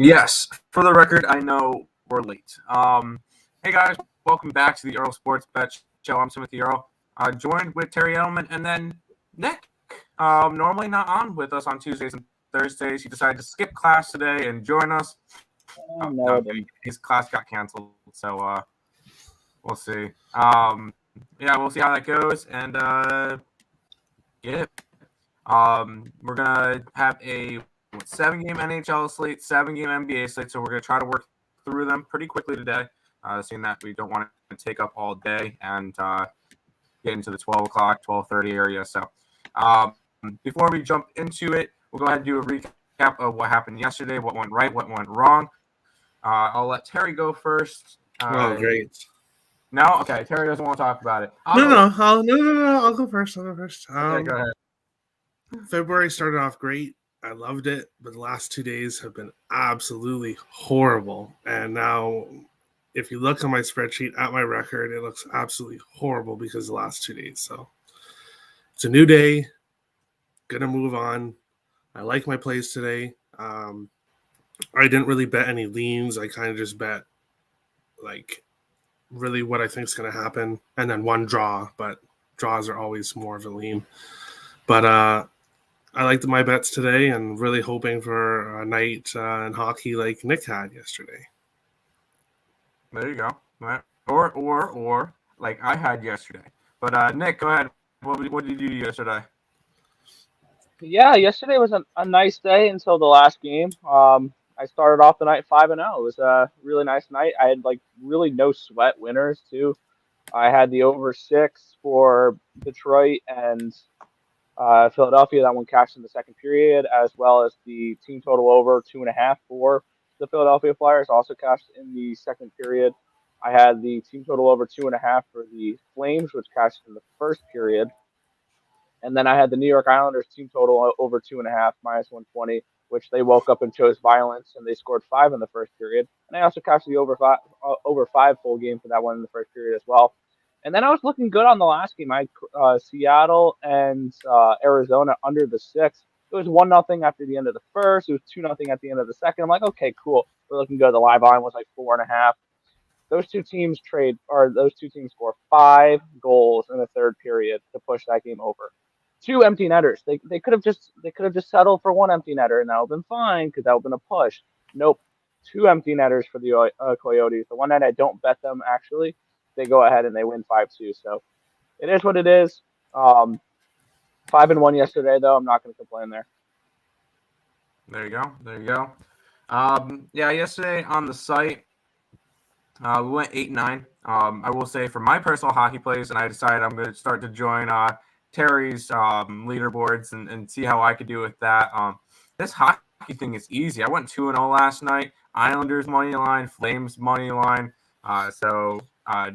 Yes, for the record, I know we're late. Hey guys, welcome back to the Earle Sports Bet Show. I'm Timothy Earle, joined with Terry Edelman and then Nick. Normally not on with us on Tuesdays and Thursdays. He decided to skip class today and join us. No, his class got canceled, so we'll see. Yeah, we'll see how that goes, and yeah. We're gonna have a 7-game NHL slate, 7-game NBA slate, so we're gonna try to work through them pretty quickly today. Seeing that we don't want to take up all day and get into the 12 o'clock, 12:30 area. So before we jump into it, we'll go ahead and do a recap of what happened yesterday, what went right, what went wrong. I'll let Terry go first. Great. No? Okay, Terry doesn't want to talk about it. No. I'll go first. Okay, go ahead. February started off great. I loved it, but the last 2 days have been absolutely horrible. And now, if you look on my spreadsheet at my record, it looks absolutely horrible because of the last 2 days. So it's a new day. Gonna move on. I like my plays today. I didn't really bet any leans. I kind of just bet like really what I think is going to happen, and then one draw, but draws are always more of a lean. But I liked my bets today and really hoping for a night in hockey like Nick had yesterday. There you go. Or like I had yesterday. But Nick, go ahead. What did you do yesterday? Yeah, yesterday was a nice day until the last game. I started off the night 5-0. It was a really nice night. I had like really no sweat winners too. I had the over 6 for Detroit and Philadelphia. That one cashed in the second period, as well as the team total over 2.5 for the Philadelphia Flyers also cashed in the second period. I had the team total over 2.5 for the Flames, which cashed in the first period. And then I had the New York Islanders team total over 2.5 minus 120, which they woke up and chose violence, and they scored 5 in the first period. And I also cashed the over five full game for that one in the first period as well. And then I was looking good on the last game. I had Seattle and Arizona under the 6. It was 1-0 after the end of the first. It was 2-0 at the end of the second. I'm like, okay, cool. We're looking good. The live line was like 4.5. Those two teams score 5 goals in the third period to push that game over. 2 empty netters. They could have just settled for 1 empty netter and that would have been fine because that would have been a push. Nope. 2 empty netters for the Coyotes. The one night I don't bet them actually, they go ahead and they win 5-2. So it is what it is. 5-1 yesterday though. I'm not going to complain there. There you go. Yeah, yesterday on the site, we went 8-9. I will say for my personal hockey plays, and I decided I'm going to start to join Terry's leaderboards and see how I could do with that. This hockey thing is easy. I went 2-0 last night. Islanders money line, Flames money line. So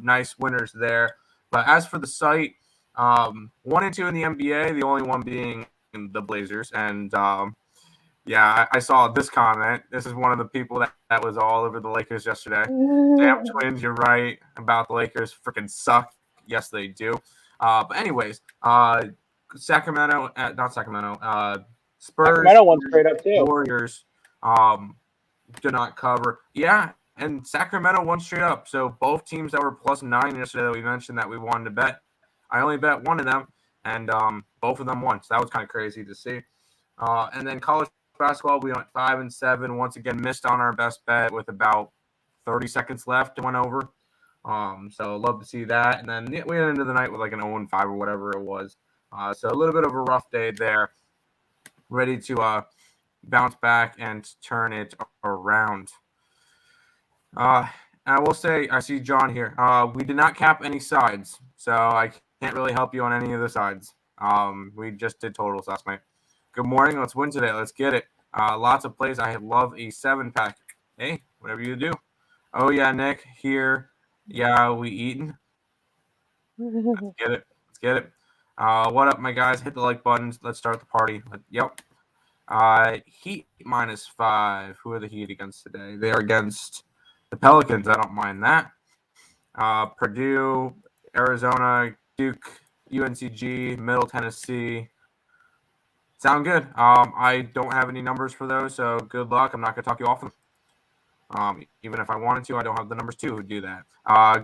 nice winners there. But as for the site, 1 and 2 in the NBA, the only one being the Blazers. And yeah, I saw this comment. This is one of the people that was all over the Lakers yesterday. Damn Twins, you're right about the Lakers. Freaking suck. Yes, they do. But anyways, Sacramento, not Sacramento, Spurs, Sacramento won straight up too. Warriors did not cover. Yeah, and Sacramento won straight up. So both teams that were +9 yesterday that we mentioned that we wanted to bet, I only bet one of them, and both of them won. So that was kind of crazy to see. And then college basketball, we went 5-7. Once again, missed on our best bet with about 30 seconds left. It went over. So love to see that. And then we ended the night with like an 0-5 or whatever it was. So a little bit of a rough day there. Ready to bounce back and turn it around. And I will say, I see John here. We did not cap any sides, so I can't really help you on any of the sides. We just did totals last night. Good morning. Let's win today. Let's get it. Lots of plays. I love a 7-pack. Hey, whatever you do. Oh, yeah, Nick, here. Yeah, we eating. Let's get it. What up, my guys? Hit the like buttons. Let's start the party. Yep. Heat -5. Who are the Heat against today? They are against the Pelicans. I don't mind that. Purdue, Arizona, Duke, UNCG, Middle Tennessee. Sound good. I don't have any numbers for those, so good luck. I'm not going to talk you off them. Even if I wanted to, I don't have the numbers to do that.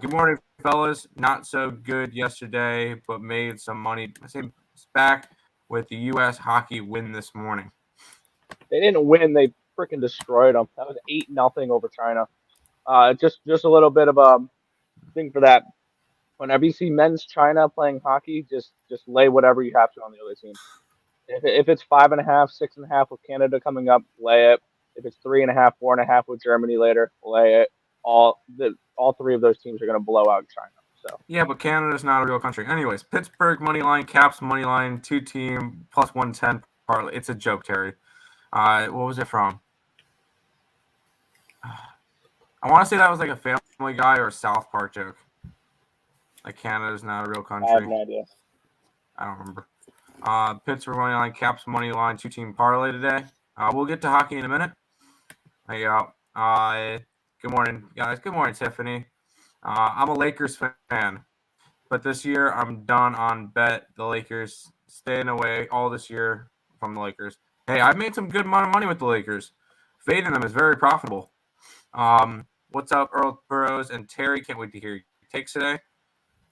Good morning, fellas. Not so good yesterday, but made some money. I say back with the U.S. hockey win this morning. They didn't win. They freaking destroyed them. That was 8-0 over China. Just a little bit of a thing for that. Whenever you see men's China playing hockey, just lay whatever you have to on the other team. If it's 5.5, 6.5 with Canada coming up, lay it. If it's 3.5, 4.5 with Germany later, lay it. All three of those teams are going to blow out China. So yeah, but Canada's not a real country. Anyways, Pittsburgh money line, Caps money line, 2-team plus 110 parlay. It's a joke, Terry. What was it from? I want to say that was like a Family Guy or a South Park joke. Like Canada's not a real country. I have no idea. I don't remember. Pittsburgh money line, Caps money line, 2-team parlay today. We'll get to hockey in a minute. There you go. Good morning, guys. Good morning, Tiffany. I'm a Lakers fan, but this year I'm done on bet the Lakers, staying away all this year from the Lakers. Hey, I've made some good amount of money with the Lakers. Fading them is very profitable. What's up, Earle Burrows and Terry? Can't wait to hear your takes today.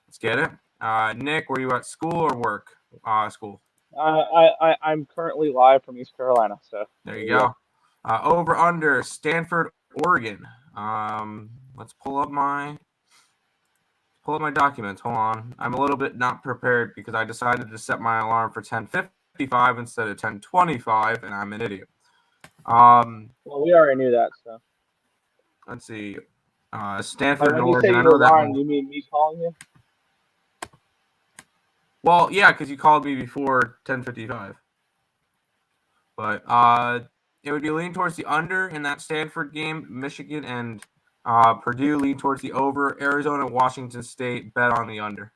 Let's get it. Nick, were you at school or work? School. I'm currently live from East Carolina. So There you go. Over under Stanford, Oregon. Let's pull up my documents. Hold on. I'm a little bit not prepared because I decided to set my alarm for 10:55 instead of 10:25, and I'm an idiot. Well, we already knew that. So Let's see. Stanford, when you Oregon. say I know you're that lying, one. you mean me calling you? Well, yeah, because you called me before 10:55. But it would be leaning towards the under in that Stanford game. Michigan and Purdue lean towards the over. Arizona, Washington State bet on the under.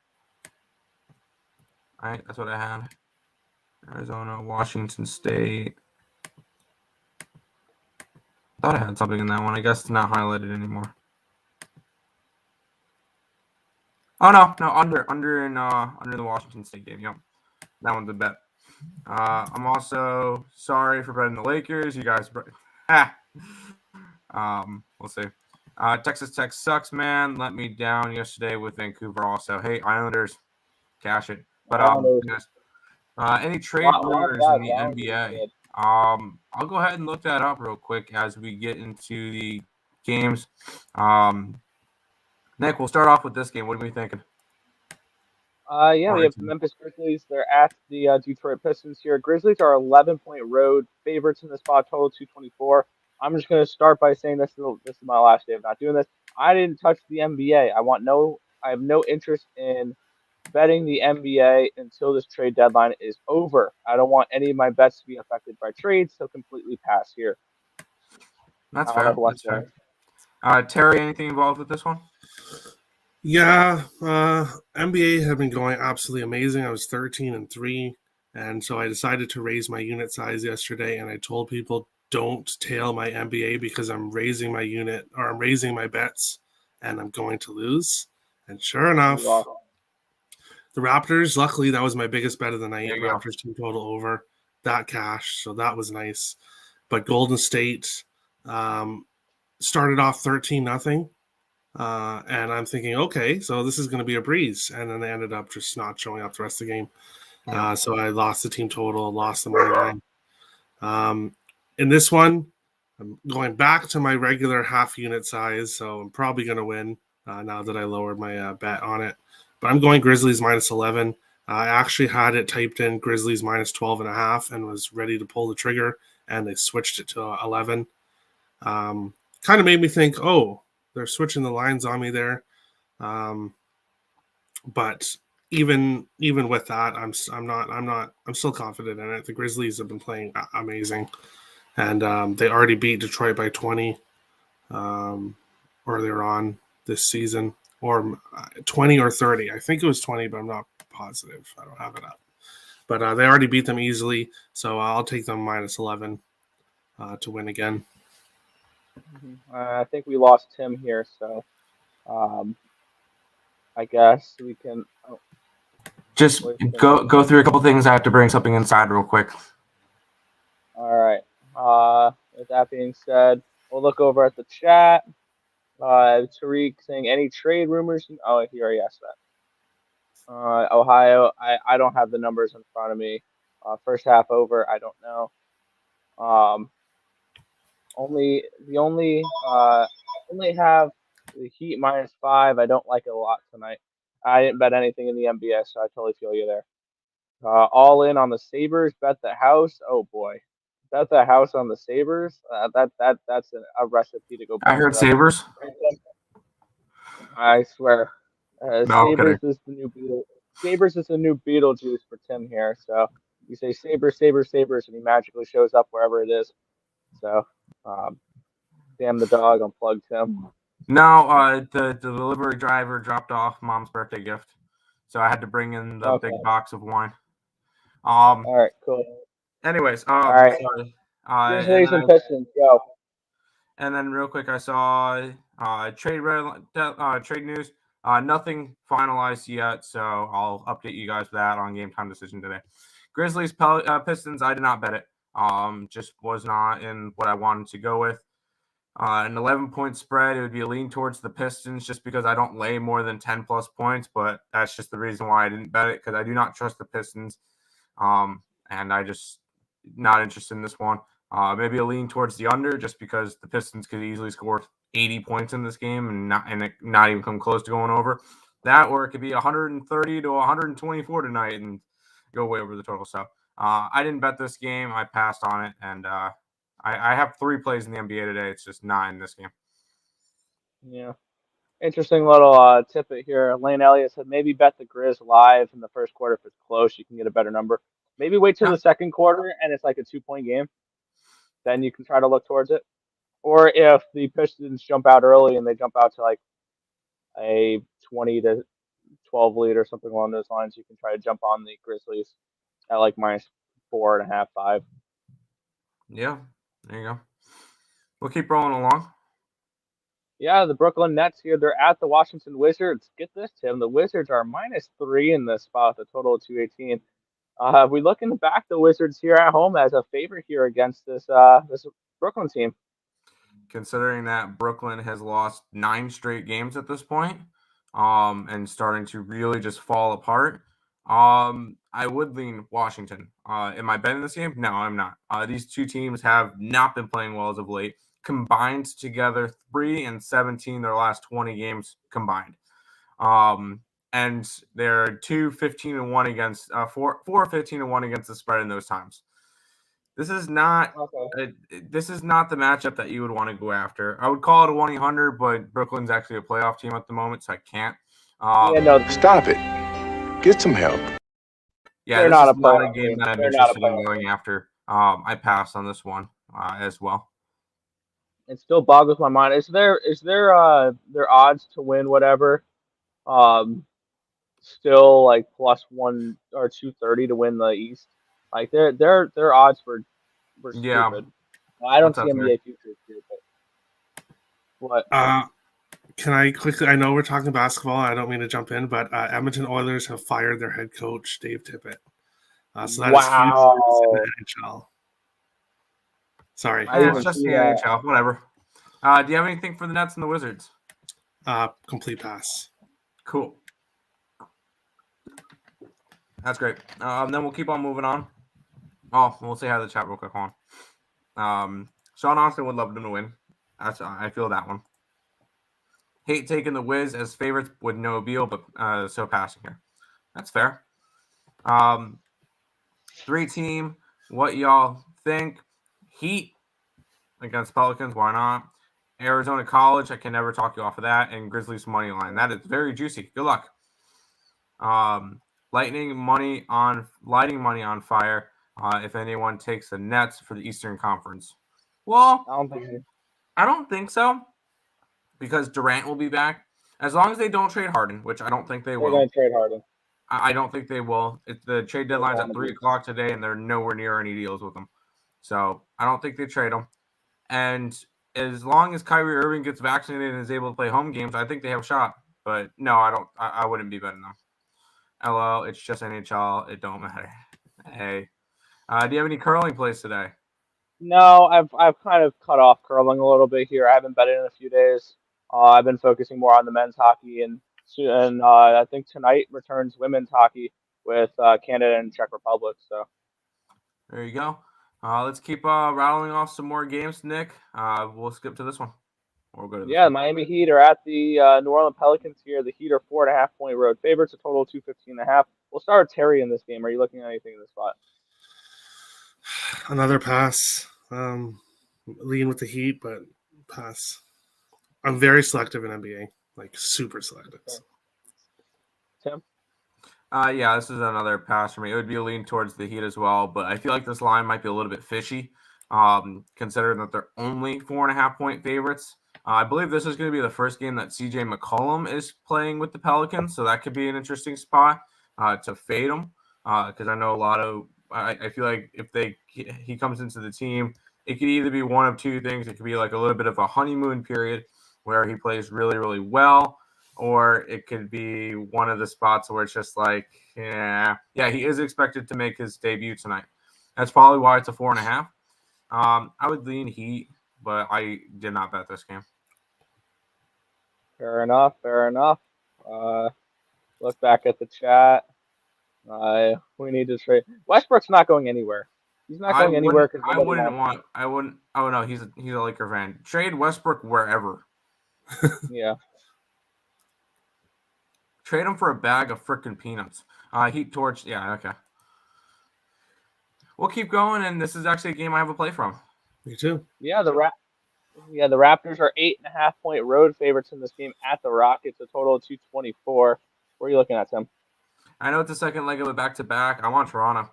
All right, that's what I had. Arizona, Washington State. I thought I had something in that one. I guess it's not highlighted anymore. Oh no, under the Washington State game. Yep, that one's a bet. I'm also sorry for betting the Lakers. You guys, we'll see. Texas Tech sucks, man. Let me down yesterday with Vancouver. Also, hey Islanders, cash it. But any trade rumors in the NBA? I'll go ahead and look that up real quick as we get into the games. Nick, we'll start off with this game. What are we thinking? Yeah, we have the Memphis Grizzlies. They're at the Detroit Pistons here. Grizzlies are 11-point road favorites in the spot, total 224. I'm just going to start by saying this is my last day of not doing this. I didn't touch the NBA. I have no interest in betting the NBA until this trade deadline is over. I don't want any of my bets to be affected by trades, so completely pass here. That's fair. That's fair. Terry, anything involved with this one? Yeah, NBA have been going absolutely amazing. I was 13-3, and so I decided to raise my unit size yesterday, and I told people don't tail my NBA because I'm raising my unit, or I'm raising my bets, and I'm going to lose. And sure enough, the Raptors, luckily that was my biggest bet of the night. Raptors team total over that cash, so that was nice. But Golden State started off 13-0. And I'm thinking, okay, so this is going to be a breeze. And then they ended up just not showing up the rest of the game. So I lost the team total, lost the money line. In this one, I'm going back to my regular half unit size, so I'm probably going to win now that I lowered my bet on it. But I'm going Grizzlies minus 11. I actually had it typed in Grizzlies minus 12.5 and was ready to pull the trigger, and they switched it to 11. Kind of made me think, oh, they're switching the lines on me there. But even with that, I'm still confident in it. The Grizzlies have been playing amazing. And they already beat Detroit by 20. Or they're on this season. Or 20 or 30. I think it was 20, but I'm not positive. I don't have it up. But they already beat them easily. So I'll take them minus 11 to win again. I think we lost Tim here, so I guess we can just go through a couple things. I have to bring something inside real quick. All right. With that being said, We'll look over at the chat. Tariq saying any trade rumors? Oh, he already asked that. Ohio, I don't have the numbers in front of me. First half over, I don't know. Only have the Heat -5. I don't like it a lot tonight. I didn't bet anything in the NBA, so I totally feel you there. All in on the Sabres. Bet the house. Oh boy, bet the house on the Sabres. That's a recipe to go I heard bankrupt. Sabres. I swear, No, I'm kidding. Sabres is the new Sabres is the new Beetlejuice for Tim here. So you say Sabres, Sabres, Sabres, and he magically shows up wherever it is. So, damn the dog, unplugged Tim. No, the delivery driver dropped off mom's birthday gift, so I had to bring in the big box of wine. All right, cool. Anyways, all right. sorry. Grizzlies and Pistons, go. And then real quick, I saw trade news. Nothing finalized yet, so I'll update you guys for that on Game Time Decision today. Grizzlies, Pistons. I did not bet it. Just was not in what I wanted to go with. An 11-point spread, it would be a lean towards the Pistons just because I don't lay more than 10 plus points, but that's just the reason why I didn't bet it, because I do not trust the Pistons. And I just not interested in this one. Maybe a lean towards the under just because the Pistons could easily score 80 points in this game and not even come close to going over. That, or it could be 130 to 124 tonight and go way over the total. So I didn't bet this game. I passed on it, and I have 3 plays in the NBA today. It's just not in this game. Yeah. Interesting little tidbit here. Lane Elliott said maybe bet the Grizz live in the first quarter. If it's close, you can get a better number. Maybe wait till the second quarter and it's like a 2-point game. Then you can try to look towards it. Or if the Pistons jump out early and they jump out to like a 20 to 12 lead or something along those lines, you can try to jump on the Grizzlies at like -4.5, 5. Yeah, there you go. We'll keep rolling along. Yeah, the Brooklyn Nets here. They're at the Washington Wizards. Get this, Tim. The Wizards are -3 in this spot, the total of 218. We looking to back the Wizards here at home as a favorite here against this Brooklyn team. Considering that Brooklyn has lost 9 straight games at this point, and starting to really just fall apart, I would lean Washington. Am I betting this game? No, I'm not. These two teams have not been playing well as of late. Combined together 3-17 their last 20 games combined. And they're 2-15-1 against 4-15-1 against the spread in those times. This is not this is not the matchup that you would want to go after. I would call it a 1-800, but Brooklyn's actually a playoff team at the moment, so I can't. Stop it. Get some help. Yeah, this is not a game that I'm interested in going after. I passed on this one as well. It still boggles my mind. Is there their odds to win whatever? Still like +1 or 230 to win the East. Like their odds were stupid. Yeah. I don't see NBA futures here, but what? Can I quickly? I know we're talking basketball. I don't mean to jump in, but Edmonton Oilers have fired their head coach Dave Tippett. So that is huge in the NHL. Sorry, it's just the NHL. Whatever. Do you have anything for the Nets and the Wizards? Complete pass. Cool. That's great. Then we'll keep on moving on. Oh, we'll say hi to the chat real quick. Hold on. Sean Austin would love them to win. I feel that one. Hate taking the Wiz as favorites with no Beal, but so passing here. That's fair. 3-team. What y'all think? Heat against Pelicans. Why not? Arizona College. I can never talk you off of that. And Grizzlies money line. That is very juicy. Good luck. Lighting money on fire. If anyone takes the Nets for the Eastern Conference. Well, I don't think so. Because Durant will be back. As long as they don't trade Harden, which I don't think they will. They're going to trade Harden. I don't think they will. The trade deadline's at 3 o'clock today, and they're nowhere near any deals with them. So I don't think they trade them. And as long as Kyrie Irving gets vaccinated and is able to play home games, I think they have a shot. But no, I don't. I wouldn't be betting them. LOL, it's just NHL. It don't matter. Hey. Do you have any curling plays today? No, I've kind of cut off curling a little bit here. I haven't bet it in a few days. I've been focusing more on the men's hockey, and I think tonight returns women's hockey with Canada and Czech Republic. So There you go. Let's keep rattling off some more games, Nick. We'll skip to this one. Or we'll go to this yeah, one. Miami Heat are at the New Orleans Pelicans here. The Heat are 4.5-point road favorites, a total of 215.5. We'll start with Terry in this game. Are you looking at anything in this spot? Another pass. Lean with the Heat, but pass. I'm very selective in NBA, like super selective. Okay. Tim? Yeah, this is another pass for me. It would be a lean towards the Heat as well, but I feel like this line might be a little bit fishy, considering that they're only 4.5-point favorites. I believe this is going to be the first game that CJ McCollum is playing with the Pelicans, so that could be an interesting spot to fade him. Because I know a lot of, I feel like if he comes into the team, it could either be one of two things. It could be like a little bit of a honeymoon period where he plays really, really well, or it could be one of the spots where it's just like, yeah, he is expected to make his debut tonight. That's probably why it's a 4.5. I would lean Heat, but I did not bet this game. Fair enough. Look back at the chat. We need to trade. Westbrook's not going anywhere. He's not going anywhere. I wouldn't. Oh no, he's a Laker fan. Trade Westbrook wherever. Yeah. Trade him for a bag of freaking peanuts. Heat torch. Yeah, okay. We'll keep going, and this is actually a game I have a play from. Me too. Yeah, the Raptors are 8.5-point road favorites in this game at the Rockets, a total of 224. Where are you looking at, Tim? I know it's the second leg of a back-to-back. I want Toronto.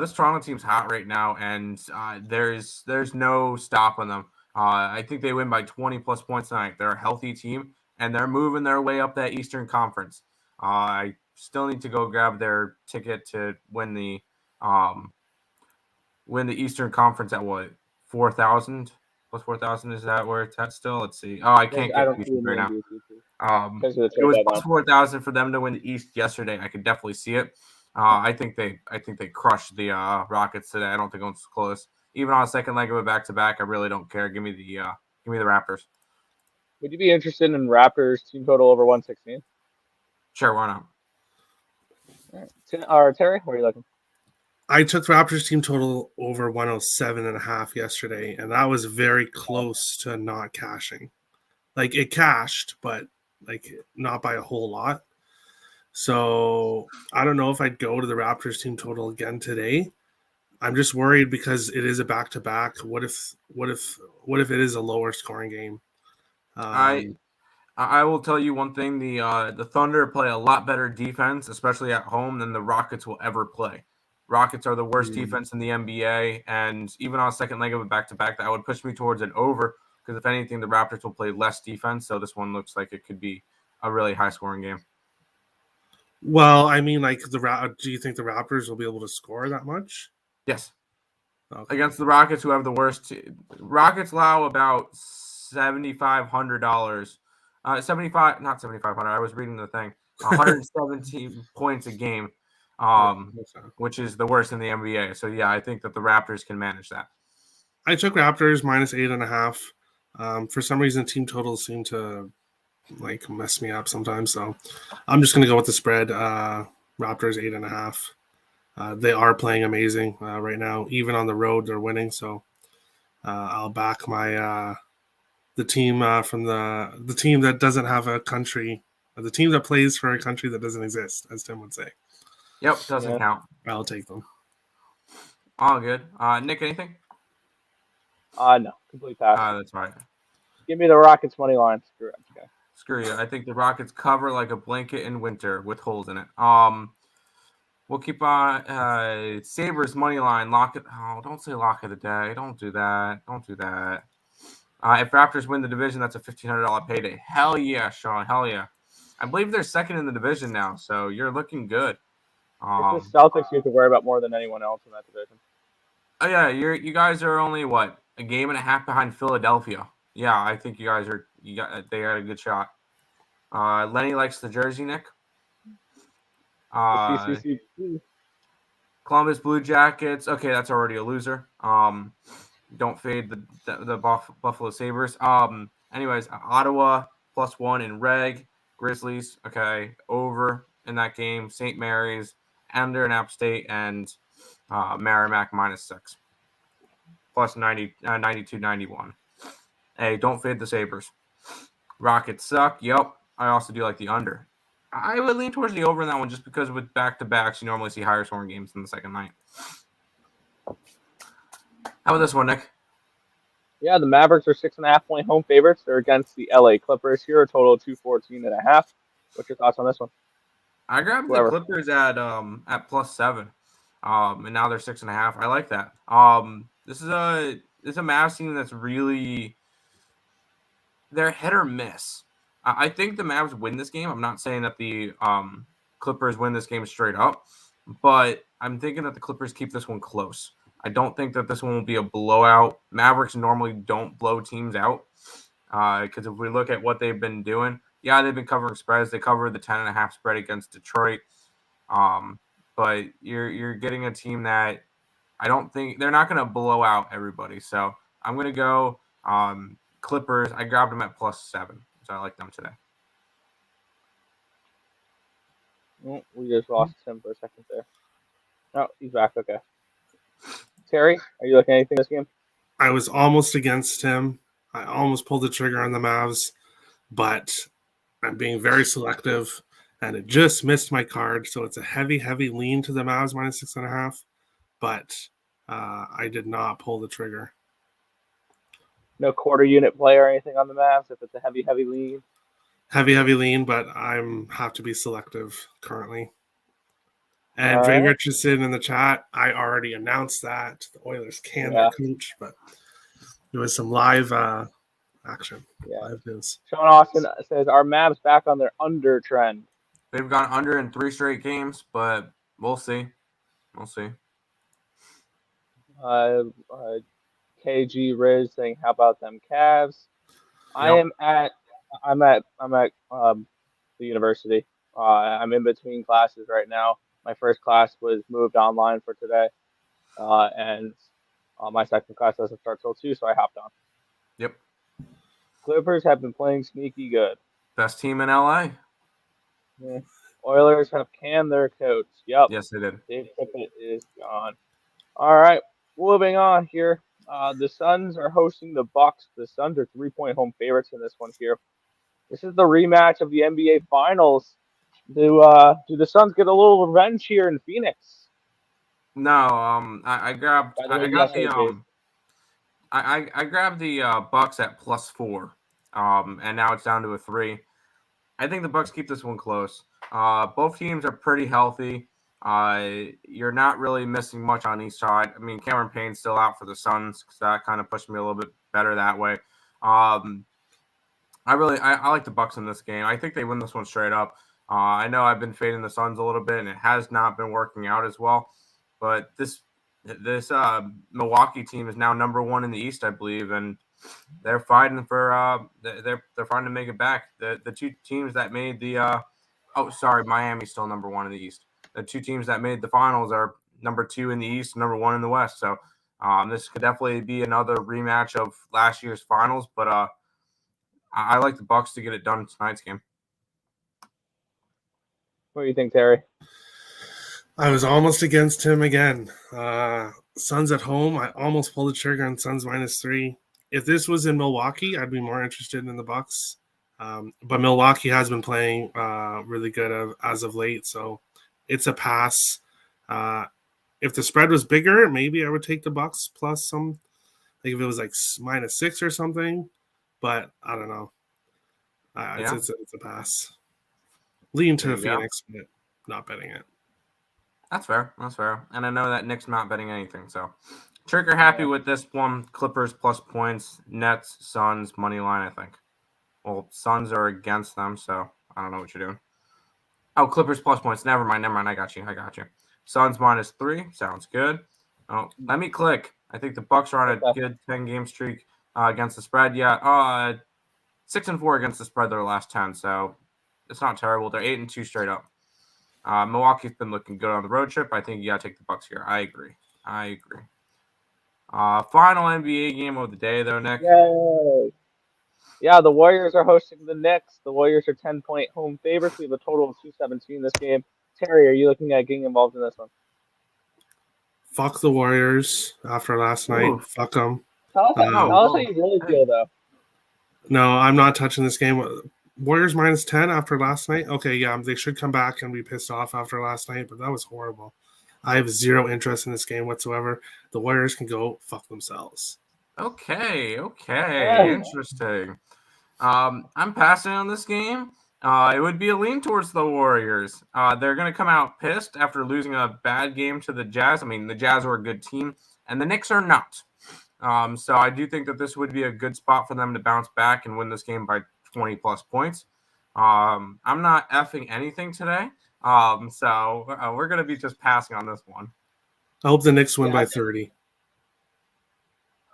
This Toronto team's hot right now, and there's no stopping them. I think they win by 20-plus points tonight. They're a healthy team, and they're moving their way up that Eastern Conference. I still need to go grab their ticket to win the Eastern Conference at what, 4,000? Plus 4,000, is that where it's at still? Let's see. Oh, I can't get the right now. It was plus 4,000 for them to win the East yesterday. I could definitely see it. I think they crushed the Rockets today. I don't think it's close. Even on a second leg of a back-to-back, I really don't care. Give me the Raptors. Would you be interested in Raptors team total over 116? Sure, why not? All right. Terry, where are you looking? I took Raptors team total over 107.5 yesterday, and that was very close to not cashing. Like, it cashed, but like not by a whole lot. So I don't know if I'd go to the Raptors team total again today. I'm just worried because it is a back-to-back. What if it is a lower scoring game? I will tell you one thing: the Thunder play a lot better defense, especially at home, than the Rockets will ever play. Rockets are the worst defense in the NBA, and even on a second leg of a back-to-back, that would push me towards an over, because if anything, the Raptors will play less defense, so this one looks like it could be a really high-scoring game. Well, I mean, like, do you think the Raptors will be able to score that much? Yes. Okay. Against the Rockets, who have the worst. Rockets allow about $7,500. Not 7,500. I was reading the thing. 117 points a game, which is the worst in the NBA. So yeah, I think that the Raptors can manage that. I took Raptors minus 8.5. For some reason, team totals seem to like mess me up sometimes. So I'm just gonna go with the spread. Raptors 8.5. They are playing amazing right now. Even on the road, they're winning. So I'll back my the team from the team that doesn't have a country, the team that plays for a country that doesn't exist, as Tim would say. Yep, doesn't count. I'll take them. All good. Nick, anything? No, complete pass. That's right. Give me the Rockets money line. Screw it. Okay. Screw you. I think the Rockets cover like a blanket in winter with holes in it. We'll keep on Sabres money line. Lock it. Oh, don't say lock of the day. Don't do that. If Raptors win the division, that's a $1,500 payday. Hell yeah, Sean. Hell yeah. I believe they're second in the division now, so you're looking good. It's the Celtics you have to worry about more than anyone else in that division. Oh yeah, you guys are only what, a game and a half behind Philadelphia. Yeah, I think they got a good shot. Lenny likes the jersey, Nick. Columbus Blue Jackets. Okay, that's already a loser. Don't fade the Buffalo Sabres. Anyways, Ottawa +1 in reg. Grizzlies, okay, over in that game. St. Mary's, under in App State, and Merrimack -6. Plus 90, 92, 91. Hey, don't fade the Sabres. Rockets suck. Yep. I also do like the under. I would lean towards the over in that one just because with back-to-backs, you normally see higher scoring games in the second night. How about this one, Nick? Yeah, the Mavericks are 6.5-point home favorites. They're against the LA Clippers here, a total of 214.5. What's your thoughts on this one? I grabbed the Clippers at +7, and now they're 6.5. I like that. This is a Mavs team that's really they're hit or miss. I think the Mavs win this game. I'm not saying that the Clippers win this game straight up, but I'm thinking that the Clippers keep this one close. I don't think that this one will be a blowout. Mavericks normally don't blow teams out because if we look at what they've been doing, yeah, they've been covering spreads. They covered the 10.5 spread against Detroit, but you're getting a team that I don't think they're not going to blow out everybody. So I'm going to go Clippers. I grabbed them at +7, so I like them today. Oh, we just lost him for a second there. Oh, he's back. Okay. Terry, are you looking at anything this game? I was almost against him. I almost pulled the trigger on the Mavs, but I'm being very selective, and it just missed my card. So it's a heavy lean to the Mavs -6.5, but I did not pull the trigger. No quarter unit play or anything on the Mavs if it's a heavy lean? Heavy lean, but I'm have to be selective currently. And All Dre right. Richardson in the chat, I already announced that the Oilers can their coach, but there was some live action, live news. Sean Austin says, "Are Mavs back on their under trend?" They've gone under in 3 straight games, but we'll see. We'll see. KG Riz saying, "How about them Cavs?" Yep. I'm at the university. I'm in between classes right now. My first class was moved online for today, and my second class doesn't start till 2, so I hopped on. Yep. Clippers have been playing sneaky good. Best team in LA. Yeah. Oilers have canned their coach. Yep. Yes, they did. Dave Tippett is gone. All right, moving on here. The Suns are hosting the Bucks. The Suns are 3-point home favorites in this one here. This is the rematch of the NBA Finals. Do the Suns get a little revenge here in Phoenix? No, I grabbed the Bucks at +4, and now it's down to a 3. I think the Bucks keep this one close. Both teams are pretty healthy. You're not really missing much on each side. I mean, Cameron Payne's still out for the Suns because that kind of pushed me a little bit better that way. I like the Bucks in this game. I think they win this one straight up. I know I've been fading the Suns a little bit, and it has not been working out as well. But this Milwaukee team is now number 1 in the East, I believe, and they're fighting for they're fighting to make it back. The two teams that made the Miami's still number 1 in the East. The two teams that made the finals are number 2 in the East, number 1 in the West. So this could definitely be another rematch of last year's finals. But I like the Bucks to get it done in tonight's game. What do you think, Terry? I was almost against him again. Suns at home. I almost pulled the trigger on Suns -3. If this was in Milwaukee, I'd be more interested in the Bucks. But Milwaukee has been playing really good as of late, so it's a pass. If the spread was bigger, maybe I would take the Bucks plus some. Like if it was like -6 or something, but I don't know. It's a pass. Lean to Phoenix, but not betting it. That's fair. And I know that Nick's not betting anything, so trigger happy with this one. Clippers plus points, Nets, Suns, money line, I think. Well, Suns are against them, so I don't know what you're doing. Oh, Clippers plus points. Never mind. I got you. Suns -3. Sounds good. Oh, let me click. I think the Bucks are on a good 10-game streak against the spread. Yeah, 6-4 against the spread their last 10, so it's not terrible. They're 8-2 straight up. Milwaukee's been looking good on the road trip. I think you got to take the Bucks here. I agree. Final NBA game of the day, though, Nick. Yay! Yeah, the Warriors are hosting the Knicks. The Warriors are 10-point home favorites. We have a total of 217 this game. Terry, are you looking at getting involved in this one? Fuck the Warriors after last night. Ooh. Fuck them. Tell us how you really feel, though. No, I'm not touching this game. Warriors minus 10 after last night. Okay, yeah, they should come back and be pissed off after last night, but that was horrible. I have zero interest in this game whatsoever. The Warriors can go fuck themselves. Okay, interesting. I'm passing on this game. It would be a lean towards the Warriors. They're going to come out pissed after losing a bad game to the Jazz. I mean, the Jazz are a good team, and the Knicks are not. So I do think that this would be a good spot for them to bounce back and win this game by 20-plus points. I'm not effing anything today. So we're going to be just passing on this one. I hope the Knicks win by 30.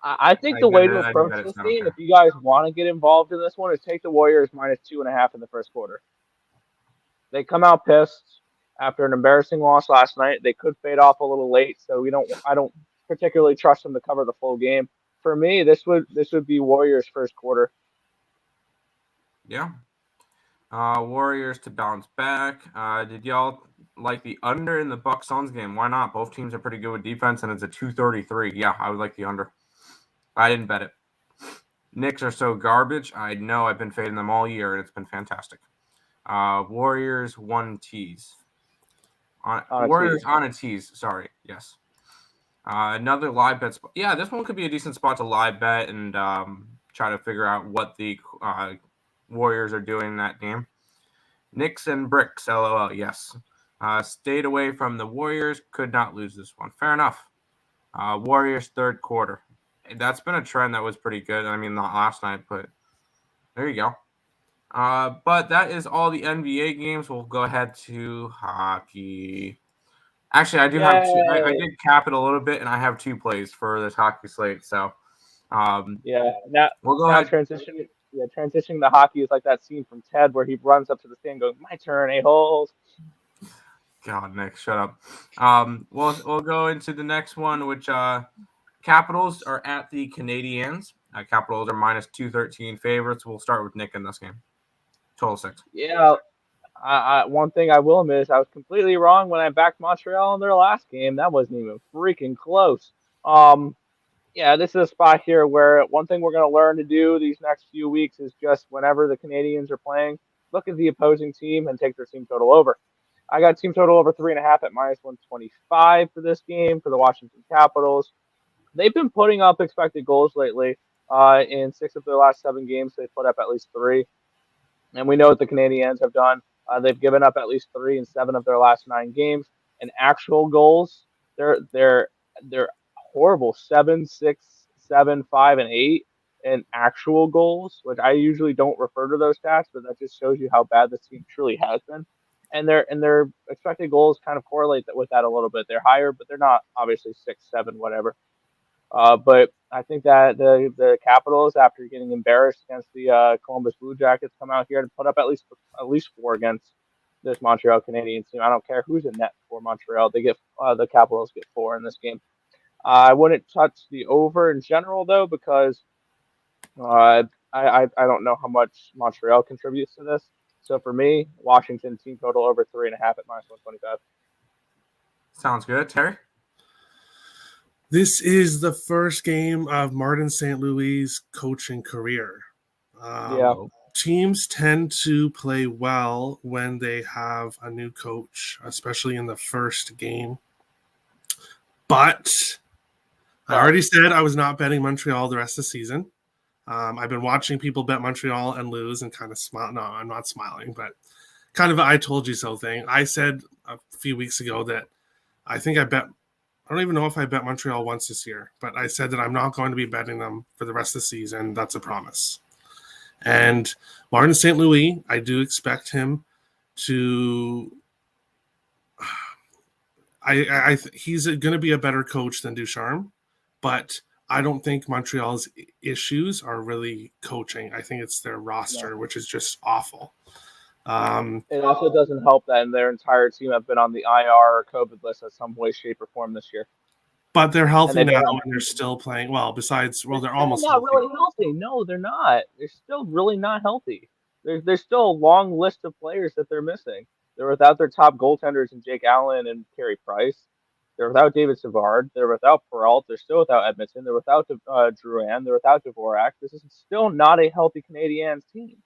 I think the way to approach this game, if you guys want to get involved in this one, is take the Warriors minus 2.5 in the first quarter. They come out pissed after an embarrassing loss last night. They could fade off a little late, so I don't particularly trust them to cover the full game. For me, this would be Warriors first quarter. Yeah. Warriors to bounce back. Did y'all like the under in the Bucks Suns game? Why not? Both teams are pretty good with defense, and it's a 233. Yeah, I would like the under. I didn't bet it. Knicks are so garbage. I know I've been fading them all year, and it's been fantastic. Warriors 1 tease. Warriors on a tease. Sorry. Yes. Another live bet spot. Yeah, this one could be a decent spot to live bet and try to figure out what the Warriors are doing in that game. Knicks and bricks. LOL. Yes. Stayed away from the Warriors. Could not lose this one. Fair enough. Warriors third quarter. That's been a trend that was pretty good. I mean, not last night, but there you go. But that is all the NBA games. We'll go ahead to hockey. Actually, I do have two. I did cap it a little bit, and I have 2 plays for this hockey slate. So, now we'll go ahead. Transitioning to hockey is like that scene from Ted where he runs up to the stand going, "My turn, a-holes." God, Nick, shut up. We'll go into the next one, which Capitals are at the Canadiens. Capitals are minus 213 favorites. We'll start with Nick in this game. Total 6. Yeah. One thing I will admit is I was completely wrong when I backed Montreal in their last game. That wasn't even freaking close. Yeah, this is a spot here where one thing we're going to learn to do these next few weeks is just whenever the Canadiens are playing, look at the opposing team and take their team total over. I got team total over 3.5 at minus 125 for this game for the Washington Capitals. They've been putting up expected goals lately. In 6 of their last 7 games, they've put up at least 3. And we know what the Canadiens have done. They've given up at least 3 in 7 of their last 9 games. And actual goals, they're horrible. 7, 6, 7, 5, and 8 in actual goals, which I usually don't refer to those stats, but that just shows you how bad this team truly has been. And their expected goals kind of correlate with that a little bit. They're higher, but they're not obviously 6, 7, whatever. But I think that the Capitals, after getting embarrassed against the Columbus Blue Jackets, come out here and put up at least 4 against this Montreal Canadiens team. I don't care who's in net for Montreal. They get the Capitals get 4 in this game. I wouldn't touch the over in general though because I don't know how much Montreal contributes to this. So for me, Washington team total over 3.5 at minus 125. Sounds good, Terry. This is the first game of Martin St. Louis' coaching career. Teams tend to play well when they have a new coach, especially in the first game. But I already said I was not betting Montreal the rest of the season. I've been watching people bet Montreal and lose and kind of smile. No, I'm not smiling, but kind of a I told you so thing. I said a few weeks ago that I think I don't even know if I bet Montreal once this year, but I said that I'm not going to be betting them for the rest of the season. That's a promise. And Martin St. Louis, I do expect him to he's going to be a better coach than Ducharme, but I don't think Montreal's issues are really coaching. I think it's their roster, which is just awful. It also doesn't help that their entire team have been on the IR or COVID list at some way, shape, or form this year. But they're healthy And they now, don't- and they're still playing well. Besides, well, they're still almost not healthy. really healthy. No, they're not. They're still really not healthy. There's still a long list of players that they're missing. They're without their top goaltenders in Jake Allen and Carey Price. They're without David Savard. They're without Peralt. They're still without Edmondson. They're without Drouin. They're without Dvorak. This is still not a healthy Canadiens team.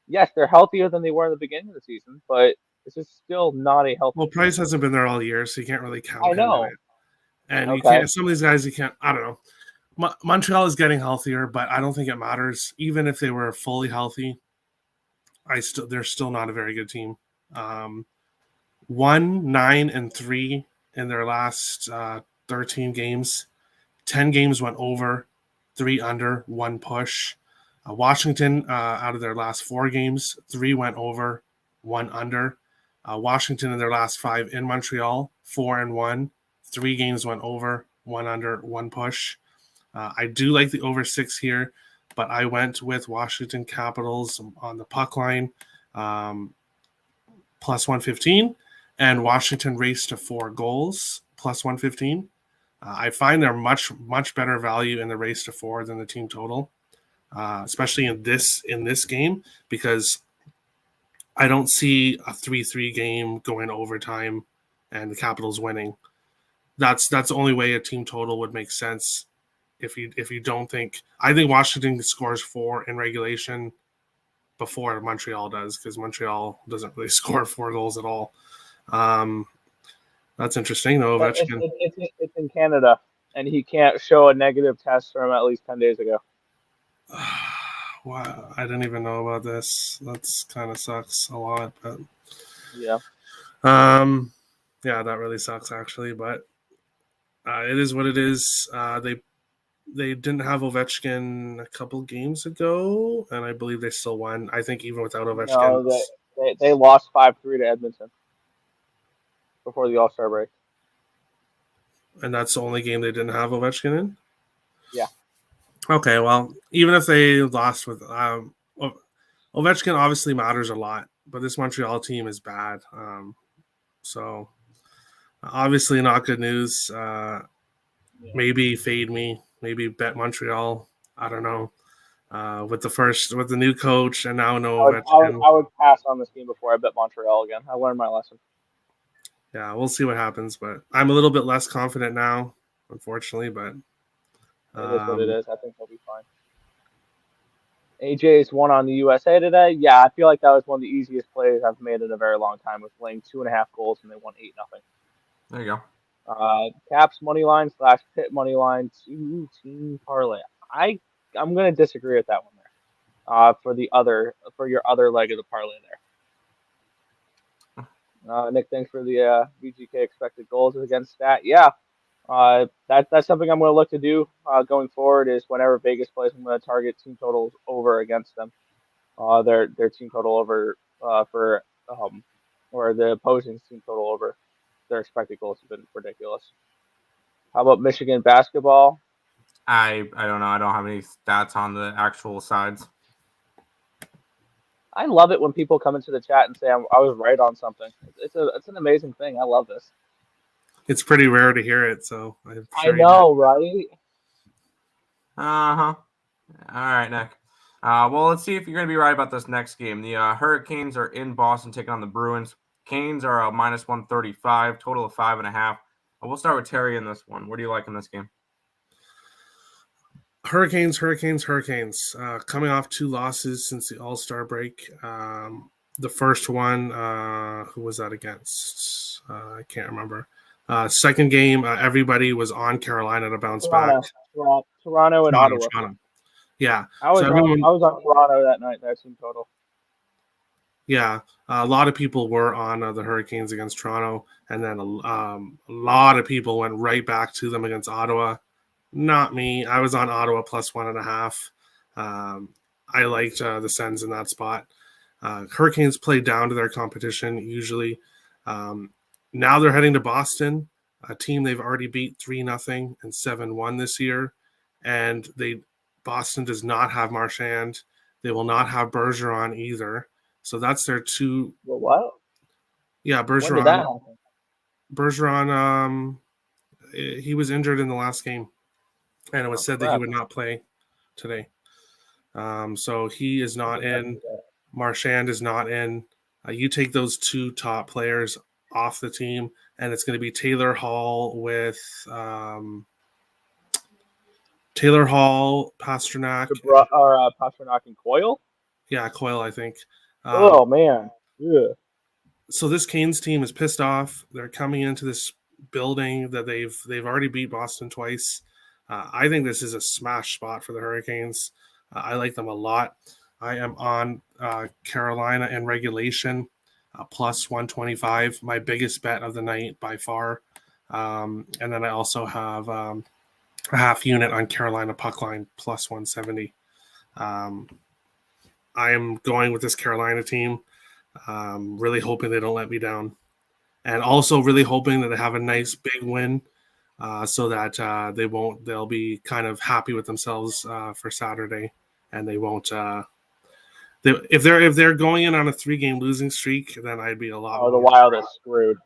Yes, they're healthier than they were in the beginning of the season, but this is still not a healthy Well, team. Price hasn't been there all year, so you can't really count I him in know. it. And you Okay. can't. Some of these guys, you can't. I don't know. Montreal is getting healthier, but I don't think it matters. Even if they were fully healthy, they're still not a very good team. 1-9-3 in their last 13 games. 10 games went over, 3 under, 1 push. Washington, out of their last 4 games, 3 went over, 1 under. Washington in their last 5 in Montreal, 4-1, 3 games went over, 1 under, 1 push. I do like the over 6 here, but I went with Washington Capitals on the puck line, plus 115, and Washington raced to 4 goals, plus 115. I find they're much better value in the race to 4 than the team total, especially in this game, because I don't see a 3-3 game going overtime and the Capitals winning. That's the only way a team total would make sense. If you don't think, I think Washington scores 4 in regulation before Montreal does, because Montreal doesn't really score 4 goals at all. That's interesting, though. But it's in Canada, and he can't show a negative test from at least 10 days ago. Wow, I didn't even know about this. That's kind of sucks a lot, but yeah, that really sucks actually. But it is what it is. They didn't have Ovechkin a couple games ago, and I believe they still won. I think even without Ovechkin, no, they lost 5-3 to Edmonton before the All-Star break. And that's the only game they didn't have Ovechkin in? Yeah. Okay, well, even if they lost with Ovechkin obviously matters a lot, but this Montreal team is bad. So obviously not good news. Maybe fade me, maybe bet Montreal. I don't know. With the new coach and now no Ovechkin. I would pass on this game before I bet Montreal again. I learned my lesson. Yeah, we'll see what happens, but I'm a little bit less confident now, unfortunately. But it is what it is. I think they'll be fine. AJ's won on the USA today. Yeah, I feel like that was one of the easiest plays I've made in a very long time, with laying 2.5 goals and they won 8-0. There you go. Caps money line / Pitt money line 2-team parlay. I'm going to disagree with that one there. For your other leg of the parlay there. Nick, thanks for the VGK expected goals against stat. Yeah, that's something I'm going to look to do going forward. Is whenever Vegas plays, I'm going to target team totals over against them. Their team total over or the opposing team total over their expected goals have been ridiculous. How about Michigan basketball? I don't know. I don't have any stats on the actual sides. I love it when people come into the chat and say I was right on something. It's an amazing thing. I love this. It's pretty rare to hear it, so I know, right? All right, Nick. Well, let's see if you're going to be right about this next game. The Hurricanes are in Boston taking on the Bruins. Canes are a minus 135, total of 5.5. We'll start with Terry in this one. What do you like in this game? Hurricanes. Coming off 2 losses since the All-Star break. The first one, who was that against? I can't remember. Second game, everybody was on Carolina to bounce back. Toronto and Ottawa. Toronto. Yeah. I was on Toronto that night. That team total. Yeah, a lot of people were on the Hurricanes against Toronto, and then a lot of people went right back to them against Ottawa. Not me. I was on Ottawa plus 1.5. I liked the Sens in that spot. Hurricanes play down to their competition usually. Now they're heading to Boston, a team they've already beat 3-0 and 7-1 this year. And Boston does not have Marchand. They will not have Bergeron either. So that's their 2. What? Yeah, Bergeron. When did that happen? Bergeron. he was injured in the last game, and it was said that he would not play today. So he is not in. Marchand is not in. You take those two top players off the team, and it's going to be Taylor Hall with Pasternak. Pasternak and Coyle? Yeah, Coyle, I think. Oh, man. Yeah. So this Canes team is pissed off. They're coming into this building that they've already beat Boston twice. I think this is a smash spot for the Hurricanes. I like them a lot. I am on Carolina in regulation, plus 125, my biggest bet of the night by far. And then I also have a half unit on Carolina puck line, plus 170. I am going with this Carolina team, really hoping they don't let me down. And also really hoping that they have a nice big win so that they'll be kind of happy with themselves for Saturday, and they won't if they're going in on a 3-game losing streak, then I'd be a lot more. The Wild is screwed.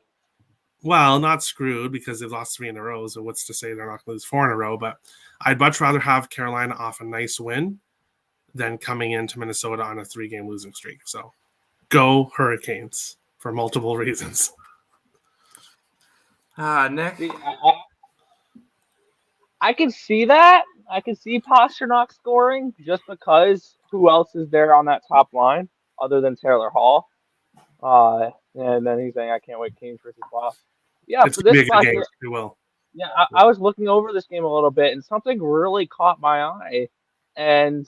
Well, not screwed because they've lost 3 in a row, so what's to say they're not going to lose 4 in a row, but I'd much rather have Carolina off a nice win than coming into Minnesota on a 3-game losing streak. So go Hurricanes for multiple reasons. Nick? I can see that. I can see Pasternak scoring just because who else is there on that top line other than Taylor Hall? And then he's saying, I can't wait, Canes versus Wild. Yeah, it's for this big game. It will. Yeah, I was looking over this game a little bit, and something really caught my eye, and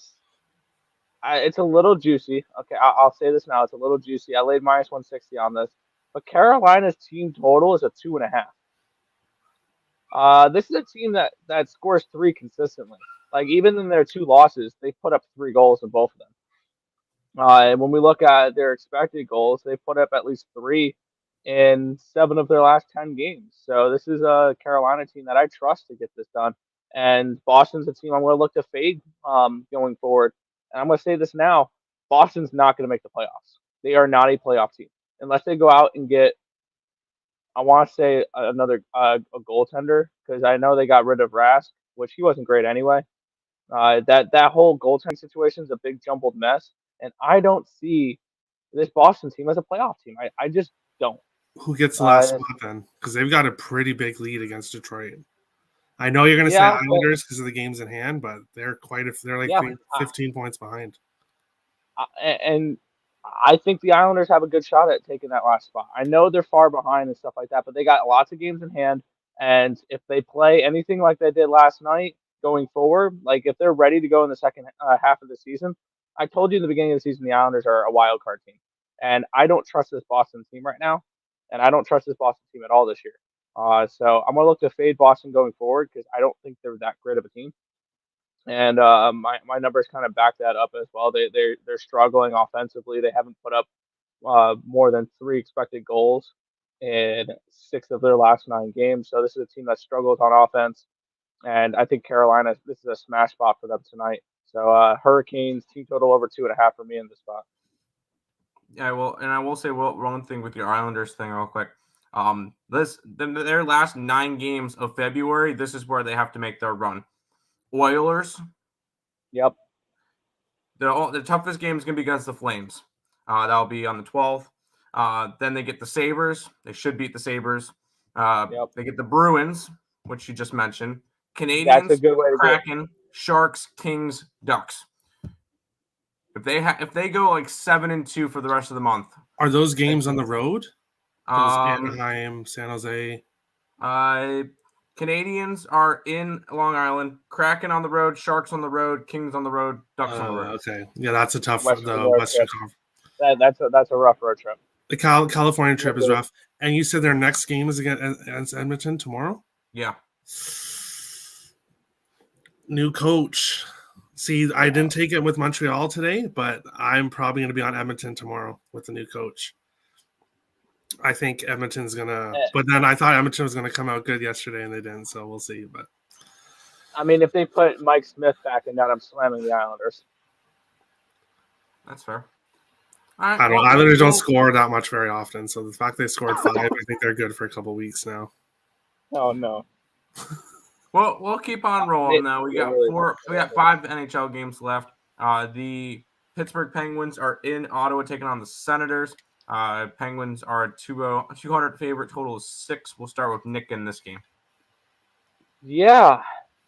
it's a little juicy. Okay, I'll say this now. It's a little juicy. I laid minus 160 on this, but Carolina's team total is a 2.5. This is a team that scores 3 consistently. Like, even in their 2 losses, they put up 3 goals in both of them. And when we look at their expected goals, they put up at least 3 in 7 of their last 10 games. So this is a Carolina team that I trust to get this done. And Boston's a team I'm going to look to fade going forward. And I'm going to say this now. Boston's not going to make the playoffs. They are not a playoff team. Unless they go out and get, I want to say, another a goaltender, because I know they got rid of Rask, which he wasn't great anyway. That whole goaltending situation is a big jumbled mess. And I don't see this Boston team as a playoff team. I just don't. Who gets the last spot then? Because they've got a pretty big lead against Detroit. I know you're going to say Islanders because of the games in hand, but they're like 15 points behind. And I think the Islanders have a good shot at taking that last spot. I know they're far behind and stuff like that, but they got lots of games in hand. And if they play anything like they did last night going forward, like if they're ready to go in the second half of the season, I told you in the beginning of the season the Islanders are a wild card team. And I don't trust this Boston team right now. And I don't trust this Boston team at all this year. So I'm going to look to fade Boston going forward because I don't think they're that great of a team. And my numbers kind of back that up as well. They're struggling offensively. They haven't put up more than 3 expected goals in 6 of their last 9 games. So this is a team that struggles on offense. And I think Carolina, this is a smash spot for them tonight. So Hurricanes, team total over 2.5 for me in this spot. Yeah, well, and I will say one thing with your Islanders thing real quick. Their last 9 games of February, this is where they have to make their run. Oilers. Yep. The toughest game is going to be against the Flames. That'll be on the 12th. Then they get the Sabres. They should beat the Sabres. They get the Bruins, which you just mentioned. Canadiens, that's a good way to Kraken, Sharks, Kings, Ducks. If they go like 7-2 for the rest of the month, are those games on the road? Anaheim, San Jose. Canadians are in Long Island. Kraken on the road, Sharks on the road, Kings on the road, Ducks on the road. Okay, yeah, that's a tough Western Conference. That's a rough road trip. The California trip is rough. And you said their next game is against Edmonton tomorrow? Yeah. New coach. See, I didn't take it with Montreal today, but I'm probably going to be on Edmonton tomorrow with the new coach. I think Edmonton's going to – but then I thought Edmonton was going to come out good yesterday, and they didn't, so we'll see. But I mean, if they put Mike Smith back in that, I'm slamming the Islanders. That's fair. I don't know. Islanders don't score that much very often, so the fact they scored 5, I think they're good for a couple weeks now. Oh, no. Well, we'll keep on rolling though. We got Really? we got 5 NHL games left. The Pittsburgh Penguins are in Ottawa taking on the Senators. Penguins are a 200 favorite, total of 6. We'll start with Nick in this game. Yeah.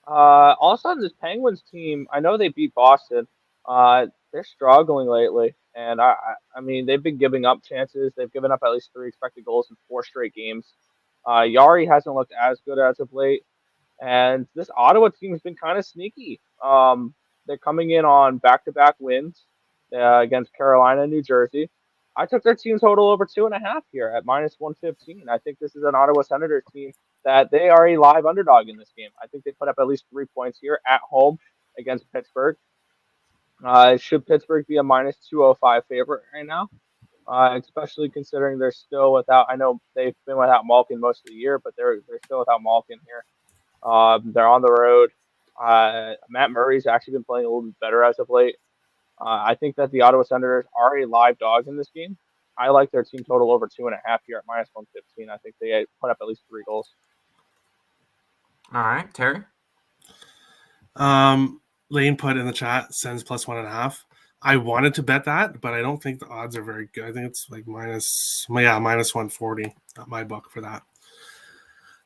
All of a sudden, this Penguins team, I know they beat Boston. They're struggling lately, and I mean, they've been giving up chances. They've given up at least 3 expected goals in 4 straight games. Yari hasn't looked as good as of late, and this Ottawa team's been kind of sneaky. They're coming in on back-to-back wins against Carolina and New Jersey. I took their team total over 2.5 here at -115. I think this is an Ottawa Senators team that they are a live underdog in this game. I think they put up at least 3 points here at home against Pittsburgh. Should Pittsburgh be a -205 favorite right now? Especially considering they're still without. I know they've been without Malkin most of the year, but they're still without Malkin here. They're on the road. Matt Murray's actually been playing a little bit better as of late. I think that the Ottawa Senators are a live dog in this game. I like their team total over 2.5 here at -115. I think they put up at least 3 goals. All right, Terry. Lane put in the chat Sens +1.5. I wanted to bet that, but I don't think the odds are very good. I think it's like -140 at my book for that.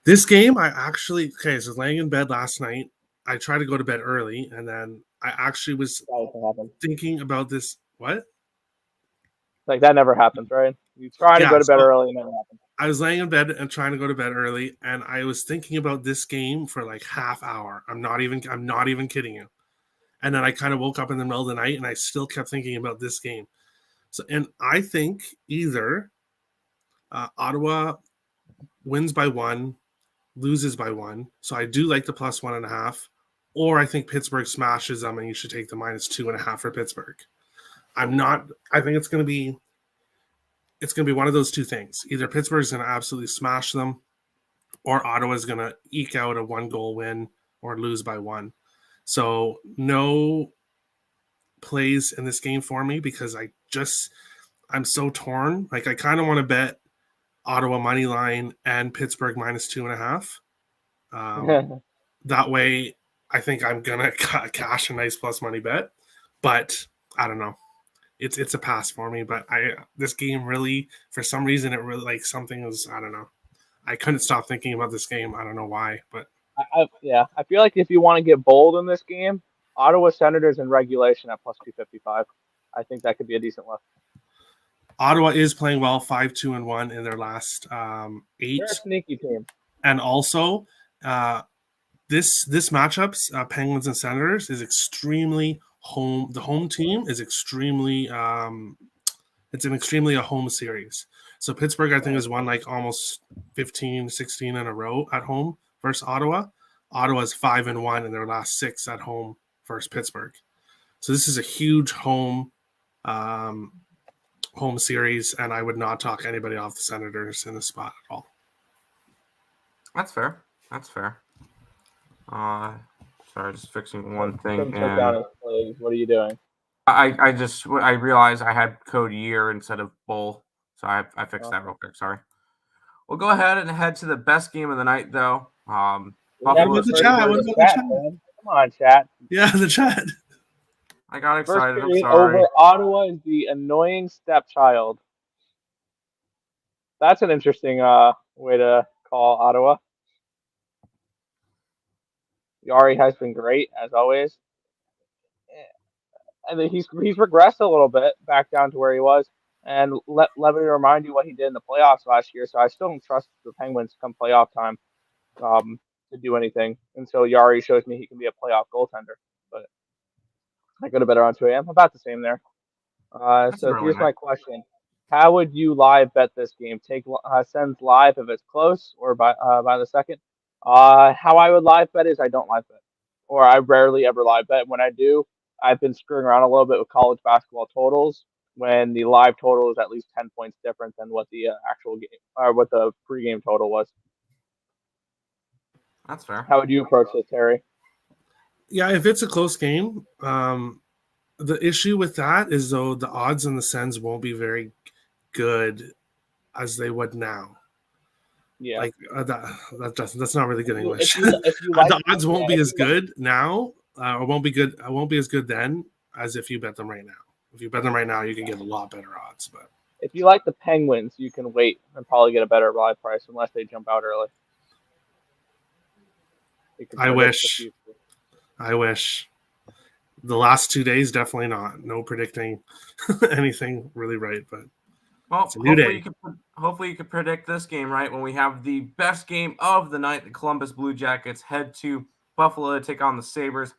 This game, I actually so laying in bed last night. I tried to go to bed early, and then I actually was thinking about this. What? Like that never happens, right? You try to go to bed early, and never happens. I was laying in bed and trying to go to bed early, and I was thinking about this game for like half hour. I'm not even kidding you. And then I kind of woke up in the middle of the night, and I still kept thinking about this game. So, and I think either Ottawa wins by 1, loses by 1. So I do like the +1.5, or I think Pittsburgh smashes them, and you should take the -2.5 for Pittsburgh. I think it's going to be one of those two things. Either Pittsburgh's going to absolutely smash them, or Ottawa's going to eke out a 1-goal win or lose by 1. So no plays in this game for me because I'm so torn. Like I kind of want to bet Ottawa money line and Pittsburgh -2.5. That way, I think I'm gonna cash a nice plus money bet. But I don't know. It's a pass for me. But this game really, for some reason, it really like something was, I don't know. I couldn't stop thinking about this game. I don't know why, but I feel like if you want to get bold in this game, Ottawa Senators in regulation at +255. I think that could be a decent lift. Ottawa is playing well, 5-2-1 in their last 8. They're a sneaky team. And also, this matchups, Penguins and Senators, is extremely home. The home team is extremely it's an extremely a home series. So Pittsburgh, I think, has won like almost 15, 16 in a row at home versus Ottawa. Ottawa's 5-1 in their last 6 at home versus Pittsburgh. So this is a huge home series, and I would not talk anybody off the Senators in this spot at all. That's fair. Sorry, just fixing one thing. What are you doing? I realized I had code year instead of bull, so I fixed that real quick. Sorry. We'll go ahead and head to the best game of the night, though. What about the chat? Come on, chat. Yeah, the chat. I got excited. I'm sorry. Over Ottawa is the annoying stepchild. That's an interesting way to call Ottawa. Yari has been great as always, and he's regressed a little bit back down to where he was. And let me remind you what he did in the playoffs last year. So I still don't trust the Penguins come playoff time to do anything until Yari shows me he can be a playoff goaltender. But I could have bet around 2 a.m. About the same there. So here's my question: how would you live bet this game? Take Sens live if it's close, or by the second. How I would live bet is I don't live bet, or I rarely ever live bet. When I do, I've been screwing around a little bit with college basketball totals when the live total is at least 10 points different than what the actual game or what the pregame total was. That's fair. How would you approach this, Terry? Yeah, if it's a close game, the issue with that is though the odds on the Sens won't be very good as they would now. Yeah. Like that's not really good English. If you like The odds won't be if as you like- good now, or won't be good. Won't be as good then as if you bet them right now. If you bet them right now, you can get a lot better odds. But If you like the Penguins, you can wait and probably get a better live price unless they jump out early. You can I predict the wish. future. I wish. The last 2 days, definitely not. No predicting anything really right, but Well, it's a new day. hopefully you can predict this game right when we have the best game of the night. The Columbus Blue Jackets head to Buffalo to take on the Sabres.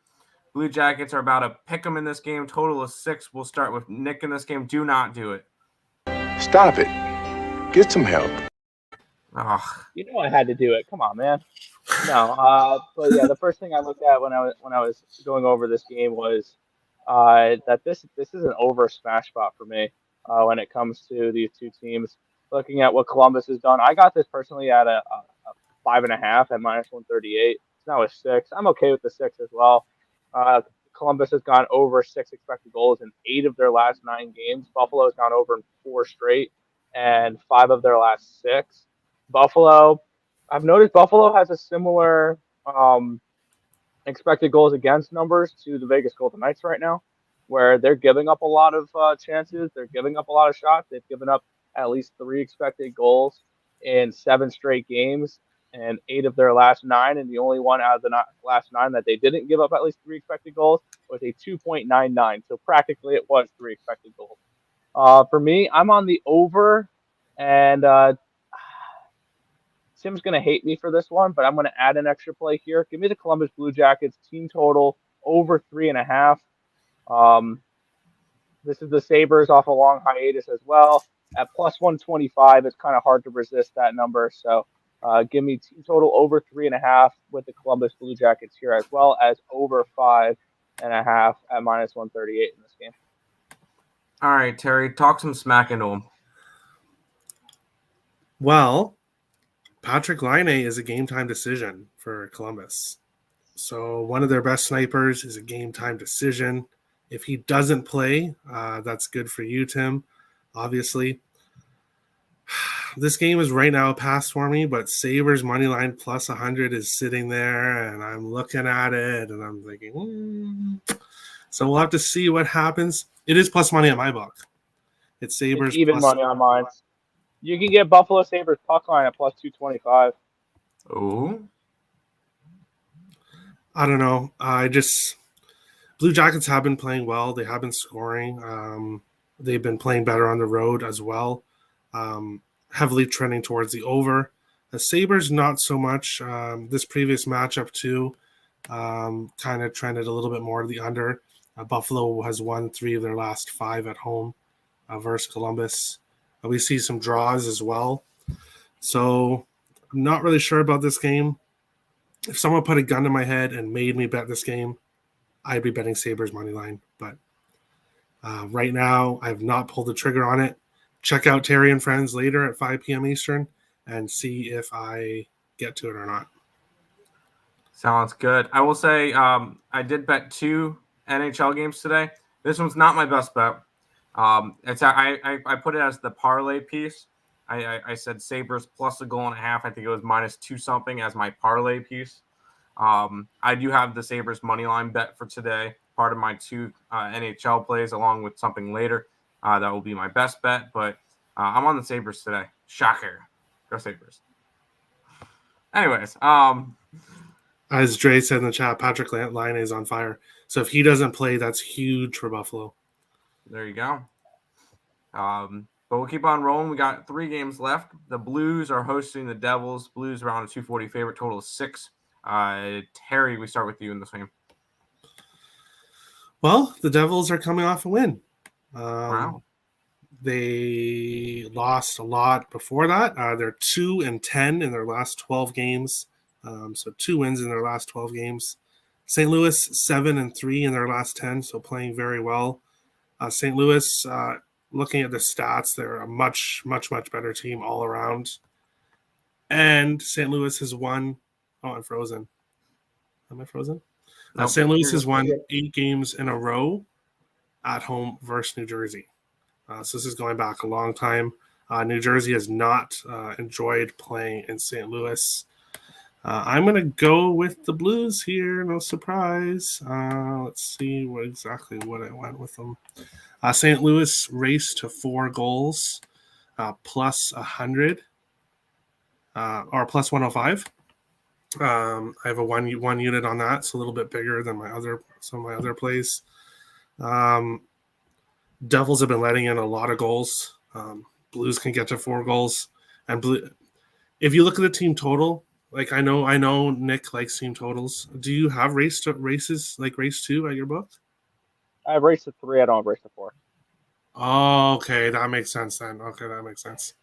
Blue Jackets are about to pick them in this game. Total of 6. We'll start with Nick in this game. Do not do it. Stop it. Get some help. Ugh. You know I had to do it. Come on, man. No, but yeah, the first thing I looked at when I was going over this game was that this is an over smash spot for me when it comes to these two teams. Looking at what Columbus has done, I got this personally at a 5.5 at -138. It's now a 6. I'm okay with the 6 as well. Columbus has gone over 6 expected goals in 8 of their last 9 games. Buffalo has gone over in 4 straight and 5 of their last 6. Buffalo, I've noticed Buffalo has a similar expected goals against numbers to the Vegas Golden Knights right now, where they're giving up a lot of chances. They're giving up a lot of shots. They've given up at least 3 expected goals in 7 straight games and 8 of their last 9. And the only one out of the last 9 that they didn't give up at least 3 expected goals was a 2.99. So practically it was 3 expected goals. For me, I'm on the over, and Tim's going to hate me for this one, but I'm going to add an extra play here. Give me the Columbus Blue Jackets team total over 3.5. This is the Sabres off a long hiatus as well. At +125, it's kind of hard to resist that number. So give me team total over 3.5 with the Columbus Blue Jackets here, as well as over 5.5 at -138 in this game. All right, Terry, talk some smack into him. Well, Patrick Laine is a game time decision for Columbus. So one of their best snipers is a game time decision. If he doesn't play, that's good for you, Tim, obviously. This game is right now a pass for me, but Sabres money line +100 is sitting there, and I'm looking at it, and I'm thinking, So we'll have to see what happens. It is plus money at my book. It's Sabres. It's even money on mine. You can get Buffalo Sabres puck line at +225. Oh. I don't know. Blue Jackets have been playing well. They have been scoring. They've been playing better on the road as well. Heavily trending towards the over. The Sabres, not so much. This previous matchup, too, kind of trended a little bit more to the under. Buffalo has won 3 of their last 5 at home versus Columbus. We see some draws as well. So I'm not really sure about this game. If someone put a gun to my head and made me bet this game, I'd be betting Sabres money line. But right now, I have not pulled the trigger on it. Check out Terry and Friends later at 5 p.m. Eastern and see if I get to it or not. Sounds good. I will say I did bet 2 NHL games today. This one's not my best bet. I put it as the parlay piece. I said Sabres plus $1.5. I think it was -2 something as my parlay piece. I do have the Sabres money line bet for today, part of my 2 NHL plays, along with something later. That will be my best bet, but I'm on the Sabres today. Shocker. Go Sabres. Anyways, as Dre said in the chat, Patrick Laine is on fire. So if he doesn't play, that's huge for Buffalo. There you go. But we'll keep on rolling. We got 3 games left. The Blues are hosting the Devils. Blues around a 240 favorite, total of 6. Terry, we start with you in this game. Well, the Devils are coming off a win. Wow. They lost a lot before that. They're 2-10 in their last 12 games. So 2 wins in their last 12 games. St. Louis 7-3 in their last 10, so playing very well. St. Louis, looking at the stats, they're a much, much, much better team all around. And St. Louis has won. Oh, I'm frozen. Am I frozen? Nope. St. Louis has won 8 games in a row at home versus New Jersey. So this is going back a long time. New Jersey has not enjoyed playing in St. Louis. I'm going to go with the Blues here. No surprise. Let's see exactly what I went with them. St. Louis raced to 4 goals, plus 100, or plus 105. I have a one unit on that. It's a little bit bigger than some of my other plays. Devils have been letting in a lot of goals. Blues can get to 4 goals, and if you look at the team total, like I know Nick likes team totals. Do you have races like race 2 at your book? I have race to 3. I don't have race to 4. Oh, okay, that makes sense then. Okay, that makes sense.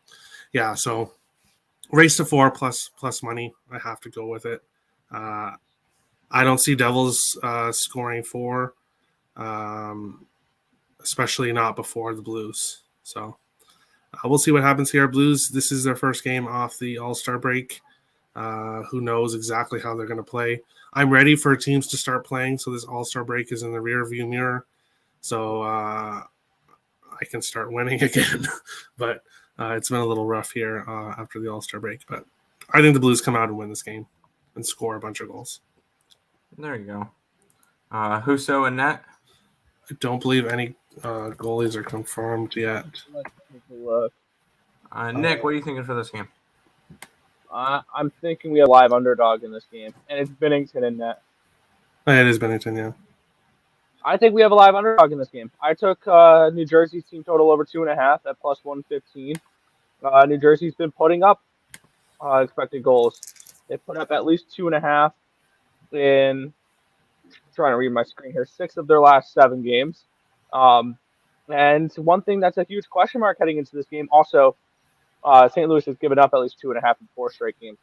Yeah, so race to 4 plus money. I have to go with it. I don't see Devils scoring 4, especially not before the Blues. So we'll see what happens here. Blues, this is their first game off the All-Star break. Who knows exactly how they're going to play. I'm ready for teams to start playing, so this All-Star break is in the rear-view mirror. So I can start winning again. But it's been a little rough here after the All-Star break. But I think the Blues come out and win this game and score a bunch of goals. There you go. Husso and net? I don't believe any goalies are confirmed yet. Let's take a look. Nick, what are you thinking for this game? I'm thinking we have a live underdog in this game, and it's Binnington in net. It is Bennington, yeah. I think we have a live underdog in this game. I took New Jersey's team total over 2.5 at plus 115. New Jersey's been putting up expected goals. They put up at least 2.5 in, trying to read my screen here, 6 of their last 7 games. And one thing that's a huge question mark heading into this game, also, St. Louis has given up at least 2.5 in 4 straight games.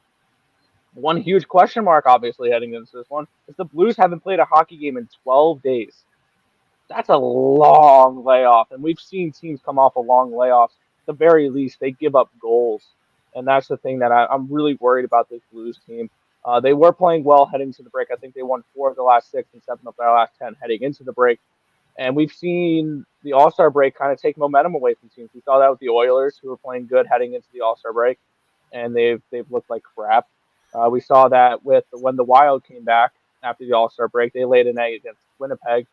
One huge question mark, obviously, heading into this one, is the Blues haven't played a hockey game in 12 days. That's a long layoff, and we've seen teams come off a long layoff. At the very least, they give up goals, and that's the thing that I'm really worried about this Blues team. They were playing well heading to the break. I think they won 4 of the last 6 and 7 of their last 10 heading into the break. And we've seen the All-Star break kind of take momentum away from teams. We saw that with the Oilers, who were playing good heading into the All-Star break, and they've looked like crap. We saw that with when the Wild came back after the All-Star break. They laid an egg against Winnipeg.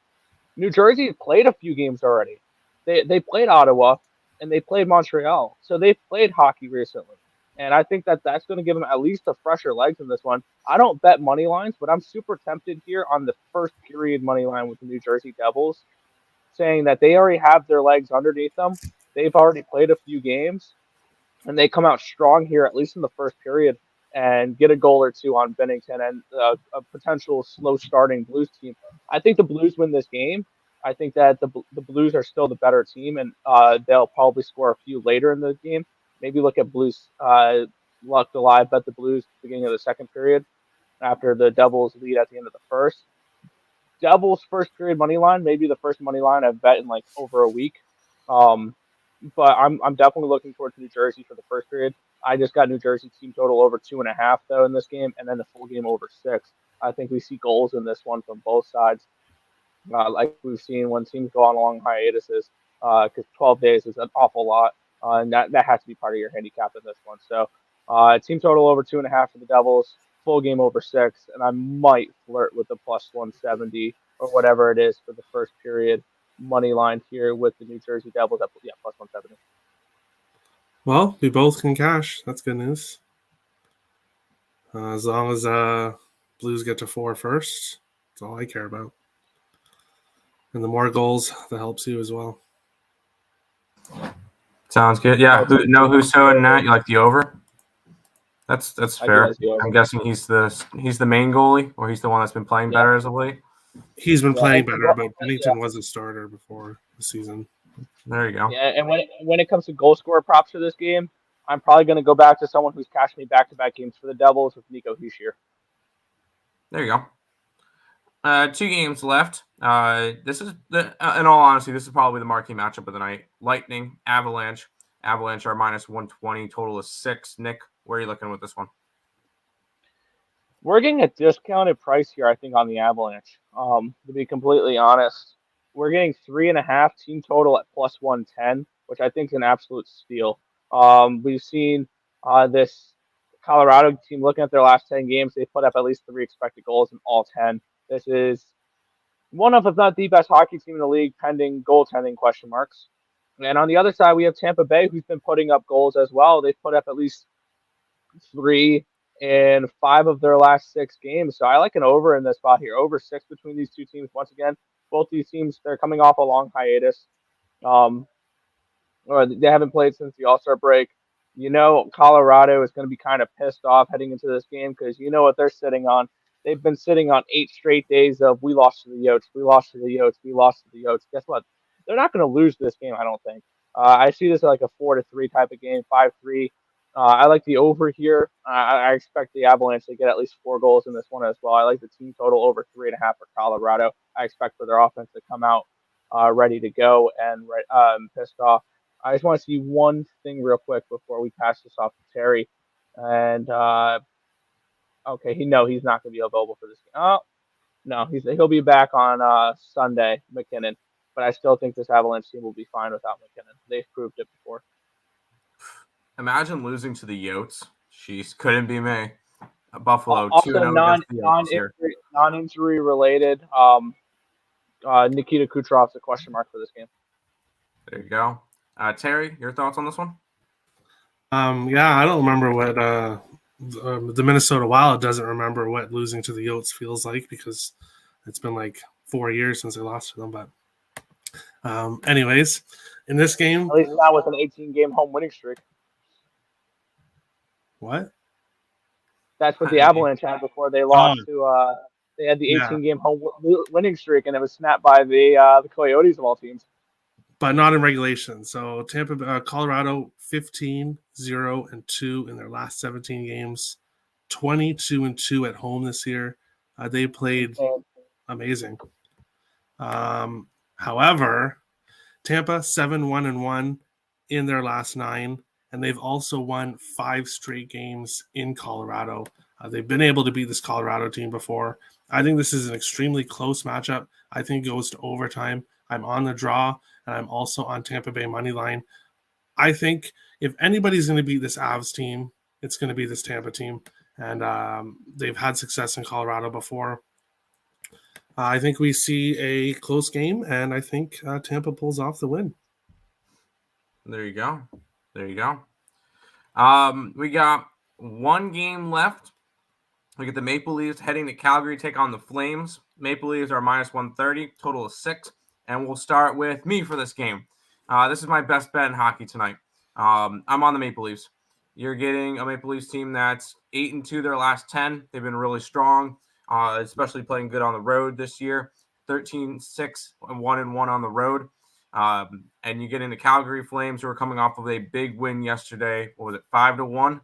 New Jersey played a few games already. They played Ottawa, and they played Montreal. So they've played hockey recently. And I think that that's going to give them at least a fresher legs in this one. I don't bet money lines, but I'm super tempted here on the first period money line with the New Jersey Devils, saying that they already have their legs underneath them. They've already played a few games, and they come out strong here, at least in the first period, and get a goal or 2 on Binnington and a potential slow starting Blues team. I think the Blues win this game. I think that the Blues are still the better team, and they'll probably score a few later in the game. Maybe look at Blues luck to live bet the Blues at the beginning of the second period after the Devils lead at the end of the first. Devils first period money line, maybe the first money line I've bet in like over a week. But I'm definitely looking forward to New Jersey for the first period. I just got New Jersey team total over 2.5 though in this game, and then the full game over 6. I think we see goals in this one from both sides, like we've seen when teams go on long hiatuses, because 12 days is an awful lot, and that has to be part of your handicap in this one. So team total over 2.5 for the Devils, full game over 6, and I might flirt with the plus 170 or whatever it is for the first period money line here with the New Jersey Devils at plus 170. Well, we both can cash. That's good news. As long as Blues get to 4 first, that's all I care about. And the more goals, that helps you as well. Sounds good. Yeah. Who's so in that? You like the over? That's fair. I'm guessing he's the main goalie, or he's the one that's been playing better as of late. He's been playing better, but Binnington was a starter before the season. There you go. Yeah, and when it comes to goal scorer props for this game, I'm probably going to go back to someone who's cashed me back-to-back games for the Devils with Nico Hischier. There you go. 2 games left. This is in all honesty, this is probably the marquee matchup of the night. Lightning, Avalanche. Avalanche are minus 120. Total is 6. Nick, where are you looking with this one? We're getting a discounted price here, I think, on the Avalanche. To be completely honest, we're getting 3.5 team total at plus 110, which I think is an absolute steal. We've seen this Colorado team looking at their last 10 games. They put up at least 3 expected goals in all 10. This is one of, if not the best hockey team in the league, pending goaltending question marks. And on the other side, we have Tampa Bay, who's been putting up goals as well. They've put up at least 3 in 5 of their last 6 games. So I like an over in this spot here. Over 6 between these two teams. Once again, both these teams, they're coming off a long hiatus. Or they haven't played since the All-Star break. Colorado is going to be kind of pissed off heading into this game because you know what they're sitting on. They've been sitting on 8 straight days of we lost to the Yotes, we lost to the Yotes, we lost to the Yotes. Guess what? They're not going to lose this game, I don't think. I see this as like a 4-3 type of game, 5-3. I like the over here. I expect the Avalanche to get at least 4 goals in this one as well. I like the team total over 3.5 for Colorado. I expect for their offense to come out ready to go and pissed off. I just want to see one thing real quick before we pass this off to Terry. And okay, he's not going to be available for this game. Oh, no, he'll be back on Sunday, McKinnon. But I still think this Avalanche team will be fine without McKinnon. They've proved it before. Imagine losing to the Yotes. Jeez, couldn't be me. Buffalo, also 2-0 against the Yotes non-injury related. Nikita Kucherov's a question mark for this game. There you go. Terry, your thoughts on this one? Yeah, I don't remember what the Minnesota Wild doesn't remember what losing to the Yotes feels like because it's been like 4 years since they lost to them. But anyways, in this game, at least not with an 18-game home winning streak. What? That's what the Avalanche had before they lost to. They had the 18-game home winning streak, and it was snapped by the Coyotes of all teams. But not in regulation. So Colorado 15-0-2 in their last 17 games, 22-2 at home this year. They played amazing. However, Tampa 7-1-1 in their last 9, and they've also won 5 straight games in Colorado. They've been able to beat this Colorado team before. I think this is an extremely close matchup. I think it goes to overtime. I'm on the draw, and I'm also on Tampa Bay money line. I think if anybody's going to beat this Avs team, it's going to be this Tampa team. And they've had success in Colorado before. I think we see a close game, and I think Tampa pulls off the win. There you go. We got 1 game left. We get the Maple Leafs heading to Calgary, take on the Flames. Maple Leafs are minus 130, total of 6. And we'll start with me for this game. This is my best bet in hockey tonight. I'm on the Maple Leafs. You're getting a Maple Leafs team that's 8-2 their last 10. They've been really strong, especially playing good on the road this year. 13-6 and 1-1 on the road. And you get into Calgary Flames, who are coming off of a big win yesterday. What was it, 5-1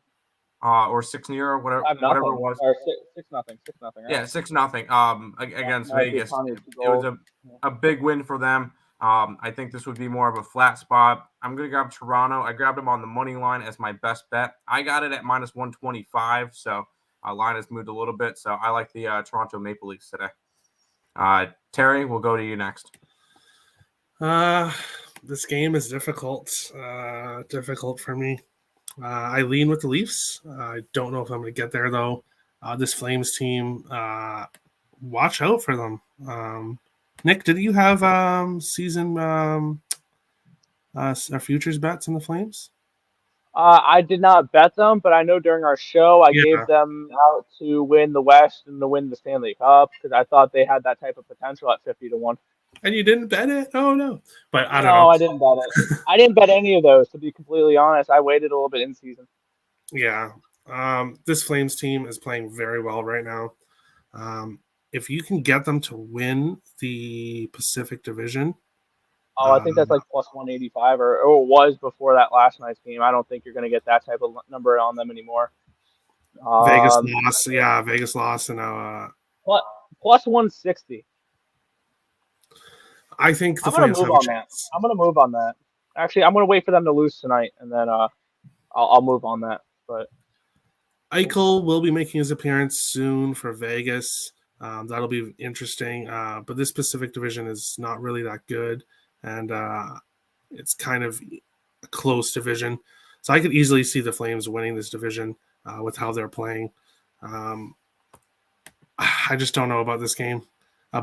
or 6-0, whatever it was. Or 6-0. Right? Yeah, 6-0 against Vegas. It was a big win for them. I think this would be more of a flat spot. I'm going to grab Toronto. I grabbed them on the money line as my best bet. I got it at minus 125, so line has moved a little bit. So I like the Toronto Maple Leafs today. Terry, we'll go to you next. This game is difficult for me. I lean with the Leafs. I don't know if I'm going to get there, though. This Flames team, watch out for them. Nick, did you have season futures bets in the Flames? I did not bet them, but I know during our show I gave them out to win the West and to win the Stanley Cup because I thought they had that type of potential at 50-1. And you didn't bet it? Oh, no. But I don't know. No, I didn't bet it. I didn't bet any of those, to be completely honest. I waited a little bit in season. Yeah. This Flames team is playing very well right now. If you can get them to win the Pacific Division. I think that's like plus 185 or it was before that last night's game. I don't think you're going to get that type of number on them anymore. Vegas lost. Yeah, Vegas lost. And now plus 160. I think the I'm going Flames to move on that. I'm going to move on that. Actually, I'm going to wait for them to lose tonight, and then I'll move on that. But Eichel will be making his appearance soon for Vegas. That'll be interesting. But this Pacific Division is not really that good, and it's kind of a close division. So I could easily see the Flames winning this division with how they're playing. I just don't know about this game.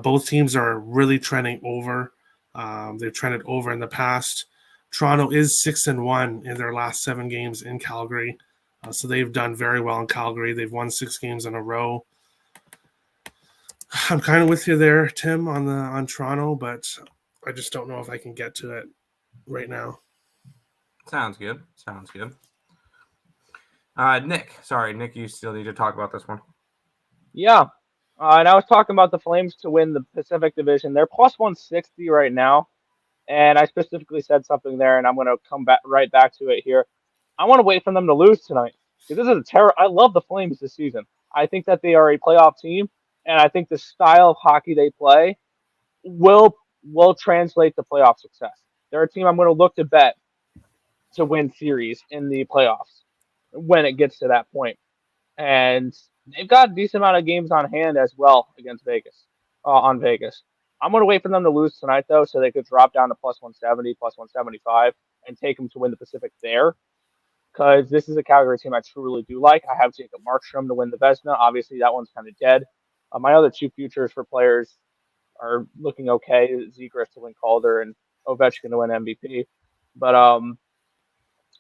Both teams are really trending over. They've trended over in the past. Toronto is 6-1 in their last 7 games in Calgary. So they've done very well in Calgary. They've won 6 games in a row. I'm kind of with you there, Tim, on Toronto, but I just don't know if I can get to it right now. Sounds good. Nick, you still need to talk about this one. Yeah. And I was talking about the Flames to win the Pacific Division. They're plus 160 right now. And I specifically said something there, and I'm going to come back right back to it here. I want to wait for them to lose tonight. Because this is a terror. I love the Flames this season. I think that they are a playoff team, and I think the style of hockey they play will translate to playoff success. They're a team I'm going to look to bet to win series in the playoffs when it gets to that point. And they've got a decent amount of games on hand as well against Vegas, on Vegas. I'm going to wait for them to lose tonight, though, so they could drop down to plus 170, plus 175, and take them to win the Pacific there. Because this is a Calgary team I truly do like. I have Jacob Markstrom to win the Vezina. Obviously, that one's kind of dead. My other 2 futures for players are looking okay. Zegras to win Calder and Ovechkin to win MVP. But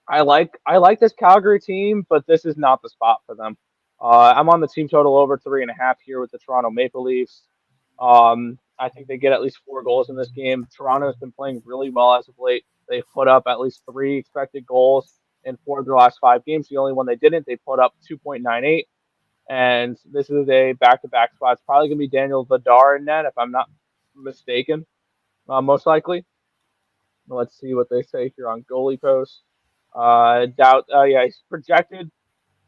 I like this Calgary team, but this is not the spot for them. I'm on the team total over 3.5 here with the Toronto Maple Leafs. I think they get at least 4 goals in this game. Toronto has been playing really well as of late. They've put up at least 3 expected goals in 4 of their last 5 games. The only one they didn't, they put up 2.98. And this is a back-to-back spot. It's probably going to be Daniel Vidar in net, if I'm not mistaken, most likely. Let's see what they say here on goalie post. He's projected.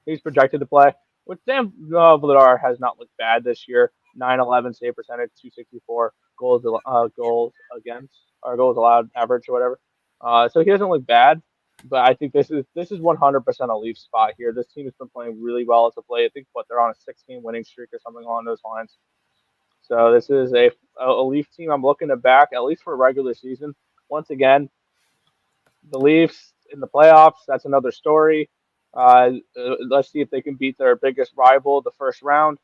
He's projected to play. Which Dan Vladar has not looked bad this year. 9-11 save percentage, 264 goals against, or goals allowed average or whatever. So he doesn't look bad, but I think this is 100% a Leaf spot here. This team has been playing really well as of late. I think they're on a 6-game winning streak or something along those lines. So this is a Leaf team I'm looking to back at least for a regular season. Once again, the Leafs in the playoffs, that's another story. Let's see if they can beat their biggest rival the first round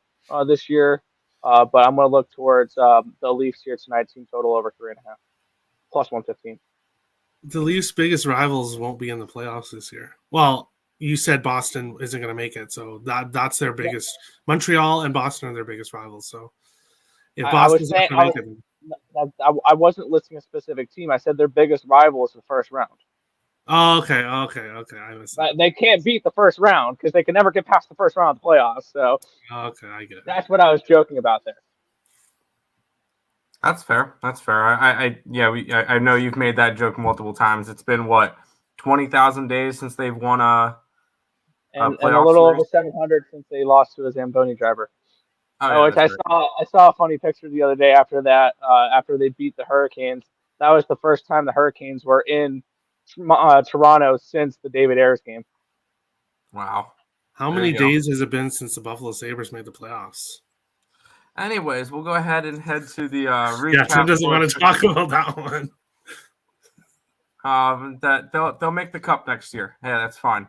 this year. But I'm going to look towards the Leafs here tonight. Team total over 3.5, plus 115. The Leafs' biggest rivals won't be in the playoffs this year. Well, you said Boston isn't going to make it, so that's their biggest. Yeah. Montreal and Boston are their biggest rivals. So if Boston's not going to make it, I wasn't listing a specific team. I said their biggest rival is the first round. Oh, okay. I missed that. They can't beat the first round because they can never get past the first round of the playoffs. So, okay, I get it. That's what I was joking about there. That's fair. I know you've made that joke multiple times. It's been 20,000 days since they've won a and a little over 700 since they lost to a Zamboni driver. I saw a funny picture the other day after that. After they beat the Hurricanes, that was the first time the Hurricanes were in Toronto since the David Ayres game. Wow. How many days has it been since the Buffalo Sabres made the playoffs? Anyways, we'll go ahead and head to the recap. Yeah, Tim doesn't want to talk about that one. That they'll make the cup next year. Yeah, that's fine.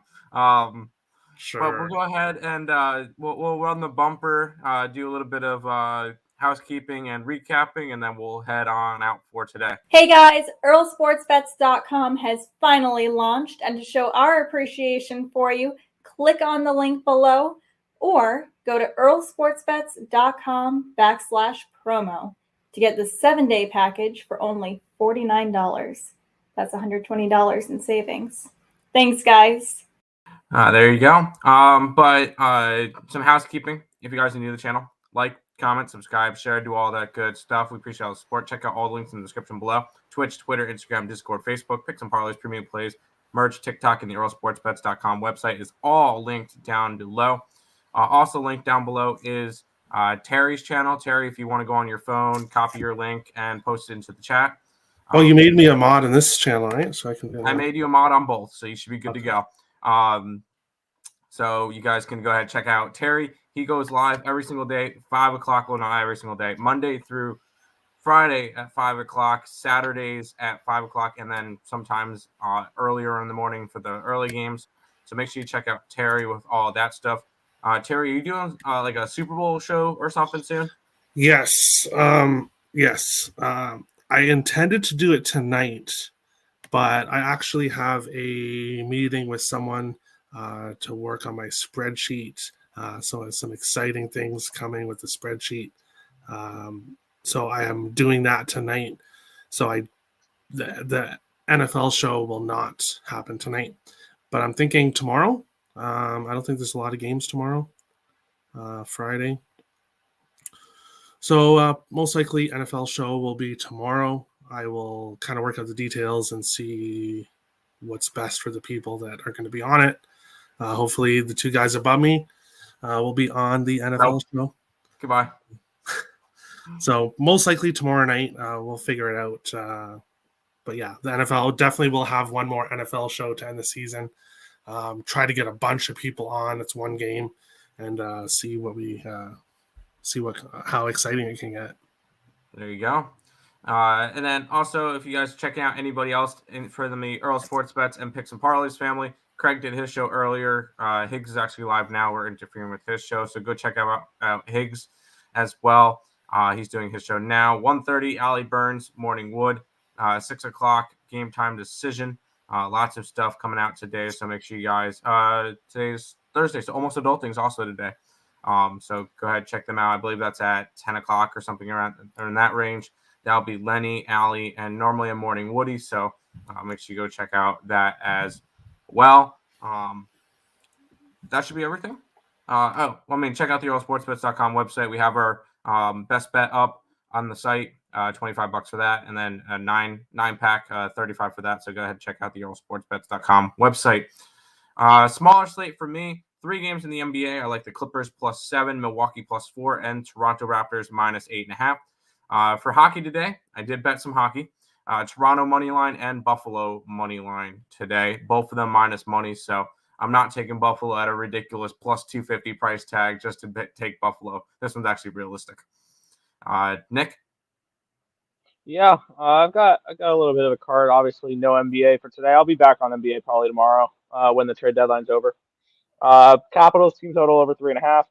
Sure. But we'll go ahead and we'll run the bumper, do a little bit of housekeeping and recapping, and then we'll head on out for today. Hey guys, EarleSportsBets.com has finally launched, and to show our appreciation for you, click on the link below or go to EarleSportsBets.com/promo to get the 7-day package for only $49. That's $120 in savings. Thanks, guys. There you go. But some housekeeping. If you guys are new to the channel, like, comment, subscribe, share, do all that good stuff. We appreciate all the support. Check out all the links in the description below. Twitch, Twitter, Instagram, Discord, Facebook, Picks and Parleys, Premium Plays, merch, TikTok, and the EarleSportsBets.com website is all linked down below. Also linked down below is Terry's channel. Terry, if you want to go on your phone, copy your link and post it into the chat. Oh, you made me a mod in this channel, right? So I can. I made you a mod on both, so you should be good to go. So you guys can go ahead and check out Terry. He goes live every single day, 5 o'clock. Well, not every single day, Monday through Friday at 5 o'clock, Saturdays at 5 o'clock, and then sometimes earlier in the morning for the early games. So make sure you check out Terry with all of that stuff. Terry, are you doing like a Super Bowl show or something soon? Yes. Yes. I intended to do it tonight, but I actually have a meeting with someone to work on my spreadsheet. So there's some exciting things coming with the spreadsheet. So I am doing that tonight. So the NFL show will not happen tonight, but I'm thinking tomorrow. I don't think there's a lot of games tomorrow, Friday. So most likely NFL show will be tomorrow. I will kind of work out the details and see what's best for the people that are going to be on it. Hopefully the two guys above me will be on the NFL show. Goodbye. So most likely tomorrow night, we'll figure it out. But yeah, the NFL definitely will have one more NFL show to end the season. Try to get a bunch of people on. It's one game, and see how exciting it can get. There you go. And then also, if you guys check out anybody else for the Earle Sports Bets and Picks and Parleys family, Craig did his show earlier. Higgs is actually live now. We're interfering with his show, so go check out Higgs as well. He's doing his show now. 1:30, Allie Burns, Morning Wood. 6 o'clock, game time decision. Lots of stuff coming out today, so make sure you guys. Today's Thursday, so Almost Adulting's also today. So go ahead, check them out. I believe that's at 10 o'clock or something around in that range. That'll be Lenny, Allie, and normally a Morning Woody. So make sure you go check out that as well. That should be everything. Check out the EarleSportsBets.com website. We have our best bet up on the site. $25 for that, and then a nine pack, $35 for that. So go ahead and check out the EarleSportsBets.com website. Smaller slate for me. 3 games in the NBA. I like the Clippers +7, Milwaukee +4, and Toronto Raptors -8.5. For hockey today, I did bet some hockey. Toronto money line and Buffalo money line today. Both of them minus money, so I'm not taking Buffalo at a ridiculous +250 price tag just to take Buffalo. This one's actually realistic. Nick? Yeah, I've got a little bit of a card. Obviously, no NBA for today. I'll be back on NBA probably tomorrow when the trade deadline's over. Capitals team total over 3.5,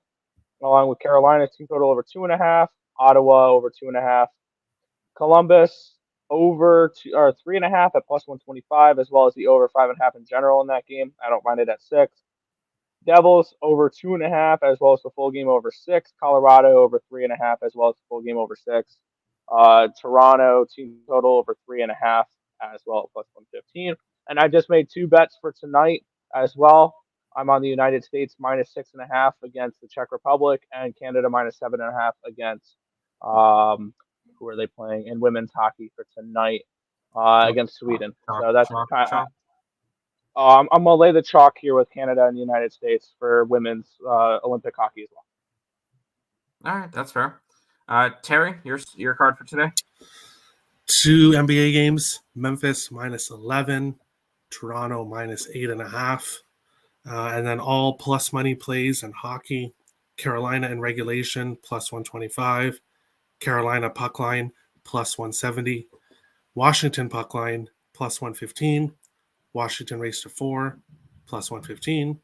along with Carolina team total over 2.5. Ottawa over 2.5. Columbus over 3.5 at +125, as well as the over 5.5 in general in that game. I don't mind it at 6. Devils over 2.5, as well as the full game over 6. Colorado over 3.5, as well as the full game over 6. Toronto team total over 3.5 as well at +115. And I just made 2 bets for tonight as well. I'm on the United States -6.5 against the Czech Republic, and Canada -7.5 against who are they playing in women's hockey for tonight against Sweden. So that's kind of, I'm gonna lay the chalk here with Canada and the United States for women's Olympic hockey as well. All right, that's fair. Terry, your card for today? 2 NBA games: Memphis -11, Toronto -8.5, and then all plus money plays in hockey: Carolina in regulation +125, Carolina puck line +170, Washington puck line +115, Washington race to 4 +115,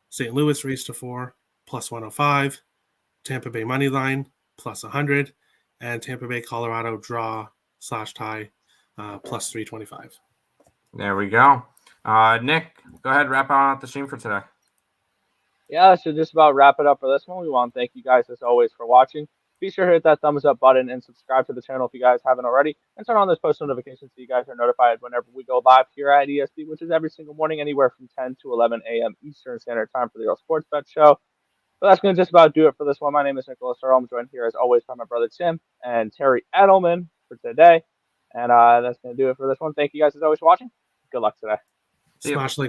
St. Louis race to 4 +105, Tampa Bay money line +100, and Tampa Bay Colorado draw/tie +325. There we go. Nick, go ahead, wrap out the stream for today. Yeah, so just about wrap it up for this one. We want to thank you guys as always for watching. Be sure to hit that thumbs up button and subscribe to the channel if you guys haven't already, and turn on those post notifications so you guys are notified whenever we go live here at ESP, which is every single morning, anywhere from 10 to 11 a.m. Eastern Standard Time for the Earle Sports Bet Show. But that's going to just about do it for this one. My name is Nicholas Earle. I'm joined here as always by my brother Tim and Terry Edelman for today. And that's going to do it for this one. Thank you guys as always for watching. Good luck today. Smash like